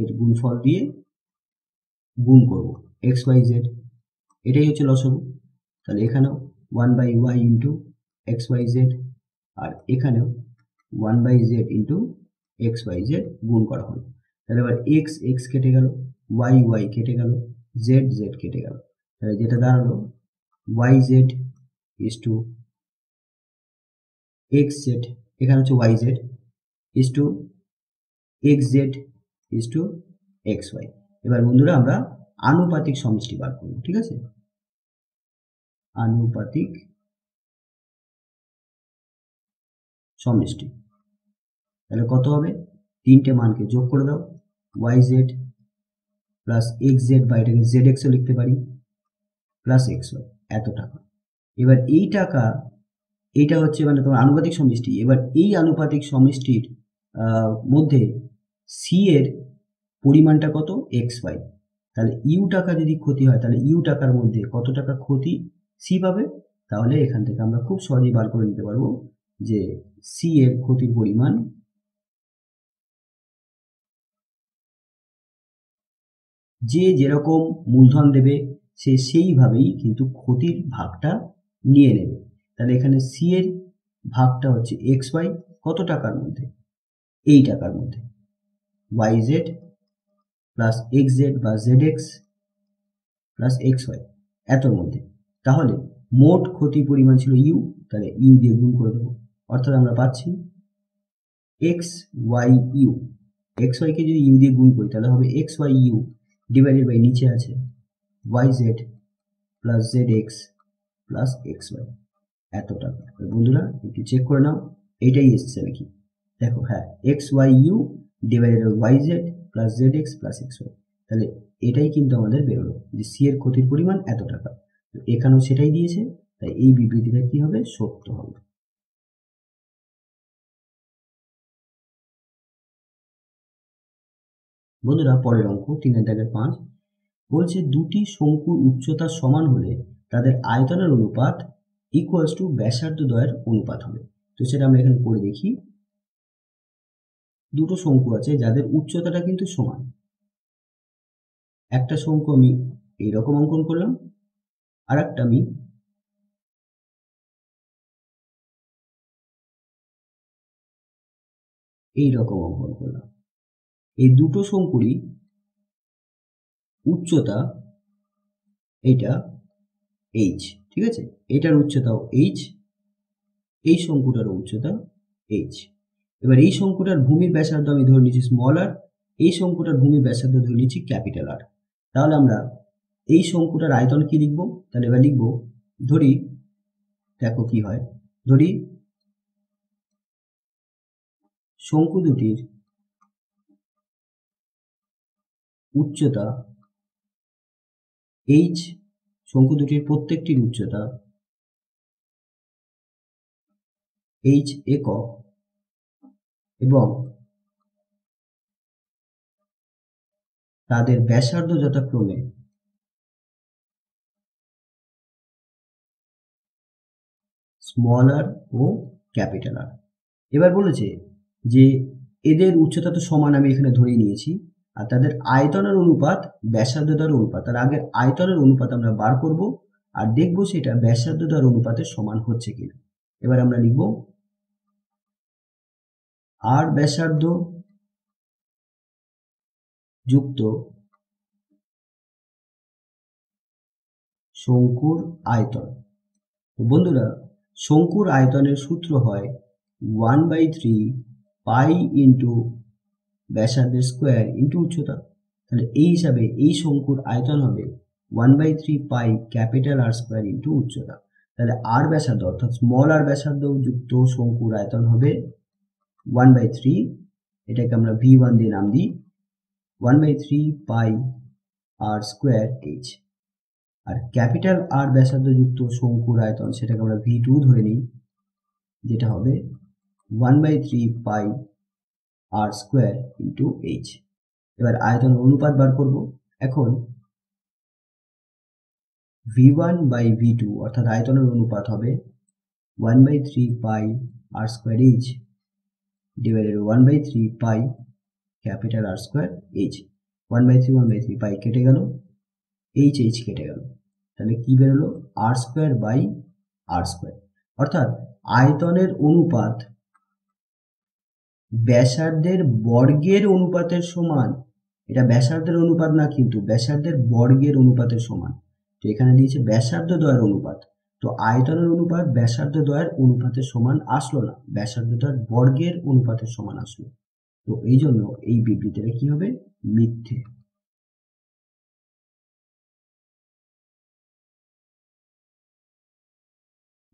এর গুণফল দিয়ে গুণ করব, x, y, z, এটাই হচ্ছে লসাগু। তাহলে এখানেও 1/y into X Y Z, আর এখানেও 1/z into X Y Z গুণ করা হলো। তাহলে এবার এক্স এক্স কেটে গেল, ওয়াই ওয়াই কেটে গেল, জেড জেড কেটে গেল। তাহলে যেটা দাঁড়ালো Y Z is to x Z, এখানে হচ্ছে Y Z is to x Z is to x Y. এবার বন্ধুরা আমরা আনুপাতিক সমষ্টি বার করব। ঠিক আছে, আনুপাতিক সমষ্টি। তাহলে কত হবে? তিনটে মানকে যোগ করে দাও, y Z plus x Z, বা এটাকে জেড এক্সও লিখতে পারি, প্লাস এক্স ওয়াই, এত টাকা। এবার এই টাকা, এইটা হচ্ছে মানে তোমার আনুপাতিক সমষ্টি। এবার এই আনুপাতিক সমষ্টির মধ্যে সি এর পরিমাণটা কত? X y. তাহলে ইউ টাকা যদি ক্ষতি হয়, তাহলে ইউ টাকার মধ্যে কত টাকা ক্ষতি সি পাবে? তাহলে এখান থেকে আমরা খুব সহজেই বার করে নিতে পারবো যে সি এর ক্ষতির পরিমাণ যে যেরকম মূলধন দেবে সে সেইভাবেই কিন্তু ক্ষতির ভাগটা নিয়ে নেবে। তাহলে এখানে সি এর ভাগটা হচ্ছে এক্স ওয়াই, কত টাকার মধ্যে? এই টাকার মধ্যে, Y Z plus x Z বা Z x plus x Y এতর মধ্যে। তাহলে মোট ক্ষতির পরিমাণ ছিল ইউ, তাহলে ইউ দিয়ে গুণ করে দেবো। অর্থাৎ আমরা পাচ্ছি এক্স ওয়াই ইউ, এক্স ওয়াইকে যদি ইউ দিয়ে গুণ করি তাহলে হবে x y u divided by নিচে আছে y Z plus z x plus x y এত টাকা। বন্ধুরা একটু চেক করে নাও এইটাই এসছে নাকি। দেখো হ্যাঁ, x y u divided by y Z plus z x plus x y, তাহলে এটাই কিন্তু আমাদের বেরোলো যে সি এর ক্ষতির পরিমাণ এত টাকা। তো এখানেও সেটাই দিয়েছে, তাই এই বিবৃতিটা কি হবে? সত্য হবে। বন্ধুরা পরের অঙ্ক 3-5 বলছে দুটি শঙ্কুর উচ্চতা সমান হলে তাদের আয়তনের অনুপাত ইকুয়ালস টু ব্যাসার্ধ দ্বয়ের অনুপাত হবে। তো সেটা আমরা এখানে করে দেখি। দুটো শঙ্কু আছে যাদের উচ্চতাটা কিন্তু সমান। একটা শঙ্কু আমি এইরকম অঙ্কন করলাম, আর একটা আমি এইরকম অঙ্কন করলাম। এই দুটো শঙ্কুরই উচ্চতা এইটা এইচ, ঠিক আছে, এটার উচ্চতাও এইচ, এই শঙ্কুটারও উচ্চতা এইচ। এবার এই শঙ্কুটার ভূমির ব্যাসার্ধ আমি ধরে নিচ্ছি স্মল আর, এই শঙ্কুটার ভূমির ব্যাসার্ধ ধরে নিচ্ছি ক্যাপিটাল আর। তাহলে আমরা এই শঙ্কুটার আয়তন কি লিখবো? তাহলে এবার লিখবো, ধরি, দেখো কি হয়, ধরি শঙ্কু দুটির উচ্চতা এইচ, শঙ্কু দুটির প্রত্যেকটির উচ্চতা এইচ একক, এবং তাদের ব্যাসার্ধ যথাক্রমে স্মল আর ও ক্যাপিটাল আর। এবার বলেছে যে এদের উচ্চতা তো সমান আমি এখানে ধরেই নিয়েছি, আর তাদের আয়তনের অনুপাত ব্যাসার্ধ দ্বয়ের অনুপাত, তার আগের আয়তনের অনুপাত আমরা বার করব আর দেখব সেটা ব্যাসার্ধ দ্বয়ের অনুপাতের সমান হচ্ছে কিনা। এবার আমরা লিখব আর ব্যাসার্ধ যুক্ত শঙ্কুর আয়তন। তো বন্ধুরা শঙ্কুর আয়তনের সূত্র হয় 1/3 পাই ইন্টু ব্যাসার্ধের স্কোয়ার ইন্টু উচ্চতা। তাহলে এই হিসাবে এই শঙ্কুর আয়তন হবে 1/3 pi capital R square into উচ্চতা। তাহলে আর ব্যাসার্ধ অর্থাৎ স্মল আর ব্যাসার্ধ যুক্ত শঙ্কুর আয়তন হবে 1/3, এটাকে আমরা V1 দিয়ে নাম দিই, 1/3 পাই আর স্কোয়ার এইচ। আর ক্যাপিটাল আর ব্যাসার্ধ যুক্ত শঙ্কুর আয়তন সেটাকে আমরা V2 ধরে নিই, যেটা হবে 1/3 pi R square into H. এবার আয়তন অনুপাত বার করব। এখন V1 বাই V2 অর্থাৎ আয়তনের অনুপাত হবে 1/3 pi R square H divided 1/3 pi capital R square H. 1/3 pi কেটে গেল, এইচ এইচ কেটে গেল, তাহলে কি বেরোলো? R square by R square. অর্থাৎ আয়তনের অনুপাত ব্যাসার্ধের বর্গের অনুপাতের সমান। এটা ব্যাসার্ধের অনুপাত না, কিন্তু ব্যাসার্ধের বর্গের অনুপাতের সমান। তো এখানে দিয়েছে ব্যাসার্ধ দ্বয়ের অনুপাত, তো আয়তনের অনুপাত ব্যাসার্ধ দ্বয়ের অনুপাতের সমান আসলো না, ব্যাসার্ধ দ্বয়ের বর্গের অনুপাতের সমান আসলো। তো এই জন্য এই বিবৃতিটা কি হবে? মিথ্যে।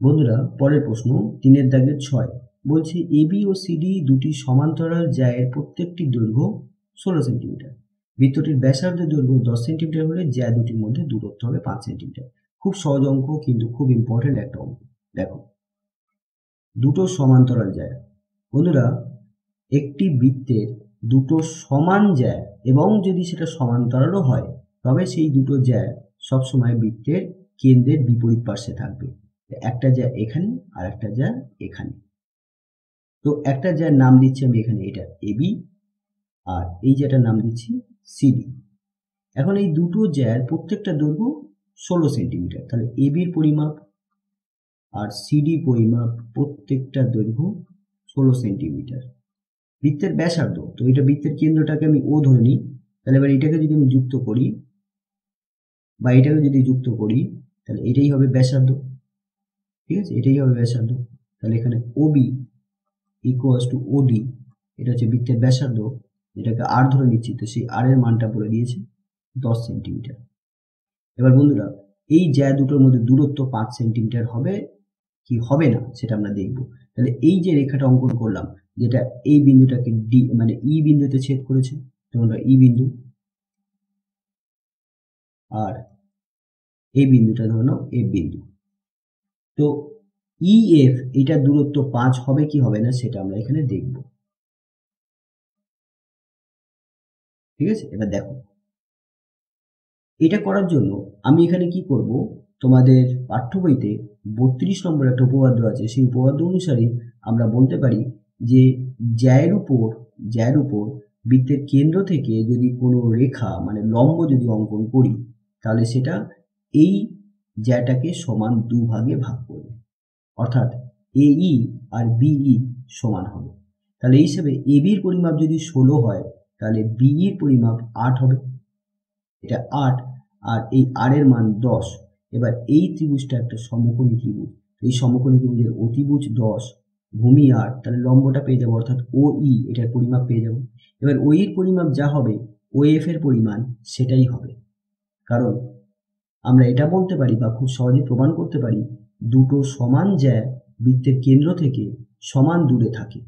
বন্ধুরা পরের প্রশ্ন 3-6 বলছে এবি ও সিডি দুটি সমান্তরাল জ্যায়ের প্রত্যেকটি দৈর্ঘ্য 16 সেন্টিমিটার। বৃত্তটির ব্যাসার্ধ দৈর্ঘ্য 10 সেন্টিমিটার হলে জ্যা দুটির মধ্যে দূরত্ব হবে 5 সেন্টিমিটার। খুব সহজ অঙ্ক, কিন্তু খুব ইম্পর্টেন্ট একটা অঙ্ক। দেখো দুটো সমান্তরাল জ্যা। বন্ধুরা একটি বৃত্তের দুটো সমান জ্যা এবং যদি সেটা সমান্তরালও হয় তবে সেই দুটো জ্যা সবসময় বৃত্তের কেন্দ্রের বিপরীত পার্শ্বে থাকবে। একটা জ্যা এখানে আর একটা জ্যা এখানে। তো একটা জ্যার নাম দিচ্ছি আমি এখানে, এটা এবি, আর এই জ্যাটার নাম দিচ্ছি সিডি। এখন এই দুটো জ্যার প্রত্যেকটা দৈর্ঘ্য 16 সেন্টিমিটার, তাহলে এবির পরিমাপ আর সিডি পরিমাপ প্রত্যেকটা দৈর্ঘ্য 16 সেন্টিমিটার। বৃত্তের ব্যাসার্ধ, তো এটা বৃত্তের কেন্দ্রটাকে আমি ও ধরে নিই, তাহলে এবার এটাকে যদি আমি যুক্ত করি বা এটাকে যদি যুক্ত করি তাহলে এটাই হবে ব্যাসার্ধ, ঠিক আছে, এটাই হবে ব্যাসার্ধ। তাহলে এখানে ওবি ইকুয়ালস টু ওডি, এটা হচ্ছে বৃত্তের ব্যাসার্ধ, এটাকে আর ধরে নিচ্ছি, তো সেই আর এর মানটা বলে দিয়েছে 10 সেন্টিমিটার। এবার বন্ধুরা এই জ্যা দুটোর মধ্যে দূরত্ব 5 সেন্টিমিটার হবে কি হবে না সেটা আমরা দেখব। তাহলে এই যে রেখাটা অঙ্কন করলাম, যেটা এই বিন্দুটাকে ডি মানে ই বিন্দুতে ছেদ করেছে, তোমরা ই বিন্দু, আর এই বিন্দুটা ধরে নাও এফ বিন্দু। তো ই এফ এটা দূরত্ব 5 হবে কি হবে না সেটা আমরা এখানে দেখব, ঠিক আছে। এবার দেখো এটা করার জন্য আমি এখানে কি করব, তোমাদের পাঠ্য বইতে 32 নম্বর একটা উপপাদ্য আছে, সেই উপপাদ্য অনুসারে আমরা বলতে পারি যে জ্যায়ের উপর বৃত্তের কেন্দ্র থেকে যদি কোনো রেখা মানে লম্ব যদি অঙ্কন করি তাহলে সেটা এই জ্যাটাকে সমান দুভাগে ভাগ করবে, অর্থাৎ এই আর বিই সমান হবে। তাহলে এই হিসেবে এবির পরিমাপ যদি 16 হয় তাহলে বিইর পরিমাপ 8 হবে, এটা 8, আর এই আর এর মান 10। এবার এই ত্রিভুজটা একটা সমকোণী ত্রিভুজ, এই সমকোণী ত্রিভুজের অতিভুজ 10, ভূমি 8, তাহলে লম্বটা পেয়ে যাবো, অর্থাৎ ও ই এটার পরিমাপ পেয়ে যাবো। এবার ও এর পরিমাপ যা হবে ও এফ এর পরিমাণ সেটাই হবে, কারণ আমরা এটা বলতে পারি বা খুব সহজে প্রমাণ করতে পারি দুটো সমান জ্যা বৃত্তের কেন্দ্র থেকে সমান দূরে থাকে,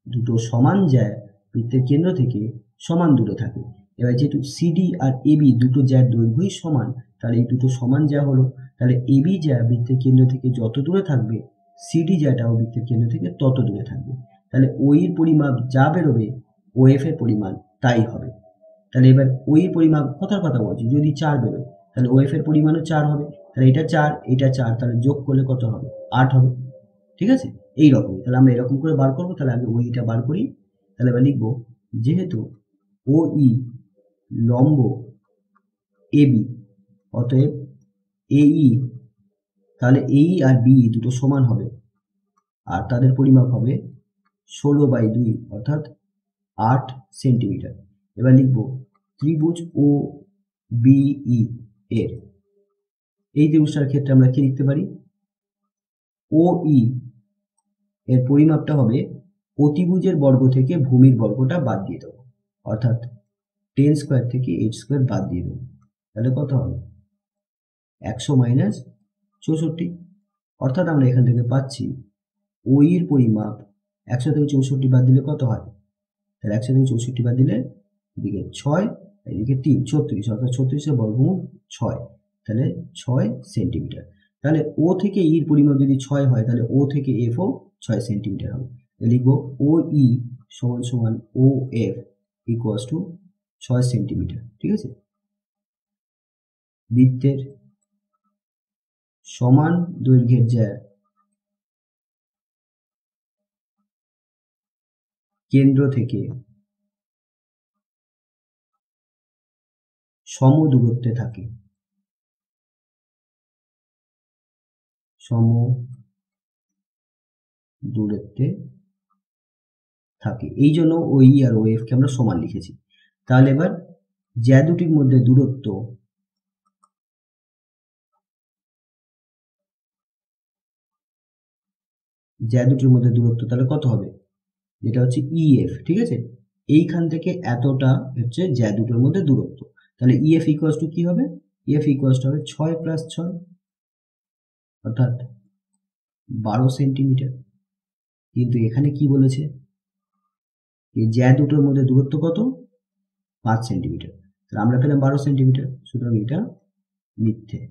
দুটো সমান জ্যা বৃত্তের কেন্দ্র থেকে সমান দূরে থাকে। এবার যেহেতু সিডি আর এবি দুটো জ্যার দৈর্ঘ্যই সমান, তাহলে এই দুটো সমান জ্যা হলো, তাহলে এবি জ্যা বৃত্তের কেন্দ্র থেকে যত দূরে থাকবে সিডি জ্যাটাও বৃত্তের কেন্দ্র থেকে তত দূরে থাকবে, তাহলে ও এর পরিমাপ যা বেরোবে ও এফ এর পরিমাণ তাই হবে। তাহলে এবার ও এর পরিমাপ কথার কথা বলছি, যদি 4 বেরোয় তাহলে ও এফ এর পরিমাণও 4 হবে, তাহলে এটা 4 এটা 4, তাহলে যোগ করলে কত হবে 8 হবে, ঠিক আছে। এই রকমই তাহলে আমরা এরকম করে বার করবো। তাহলে আগে ওইটা বার করি, তাহলে এবার লিখবো যেহেতু ও ই লম্ব এবি, অতএব এই তাহলে এই আর বি দুটো সমান হবে আর তাদের পরিমাপ হবে 16/2 অর্থাৎ 8 সেন্টিমিটার। এবার লিখব ত্রিভুজ ও বিই এর, এই ত্রিভুজটার ক্ষেত্রে আমরা কি লিখতে পারি, ও ই এর পরিমাপটা হবে অতিভুজের বর্গ থেকে ভূমির বর্গটা বাদ দিয়ে দেবো, অর্থাৎ 10 স্কোয়ার থেকে 8 স্কোয়ার বাদ দিয়ে দেবো, তাহলে কত হবে 100 মাইনাস 64, অর্থাৎ আমরা এখান থেকে পাচ্ছি ও এর পরিমাপ 100 থেকে 64 বাদ দিলে কত হয়, তাহলে 100 থেকে 64 বাদ দিলে এদিকে 6 এদিকে 3 36, অর্থাৎ 36 বর্গমূল 6, তাহলে 6 সেন্টিমিটার। তাহলে ও থেকে ইর পরিমাপ যদি 6 হয় তাহলে ও থেকে এফও 6 সেন্টিমিটার হবে, লিখব ও ই সমান সমান ও এফ ইকুয়ালস টু 6 সেন্টিমিটার, ঠিক আছে। বৃত্তের সমান দৈর্ঘ্যের জ্যা কেন্দ্র থেকে সম দূরত্বে থাকে, সম দূরত্বে থাকে, এই জন্য ও ই আর ও এফ কে আমরা সমান লিখেছি। তাহলে এবার জ্যা দুটির মধ্যে দূরত্ব তাহলে কত হবে, যেটা হচ্ছে ইএফ, ঠিক আছে। এইখান থেকে এতটা হচ্ছে জ্যা দুটোর মধ্যে দূরত্ব, তাহলে ইএফ ইকুয়ালস টু কি হবে, ইএফ ইকুয়ালস টু হবে 6 + 6 অর্থাৎ 12 সেন্টিমিটার। কিন্তু এখানে কি বলেছে, এই জ্যা দুটোর মধ্যে দূরত্ব কত 5 সেন্টিমিটার, তাহলে আমরা পেলাম 12 সেন্টিমিটার, সুতরাং এটা মিথ্যে।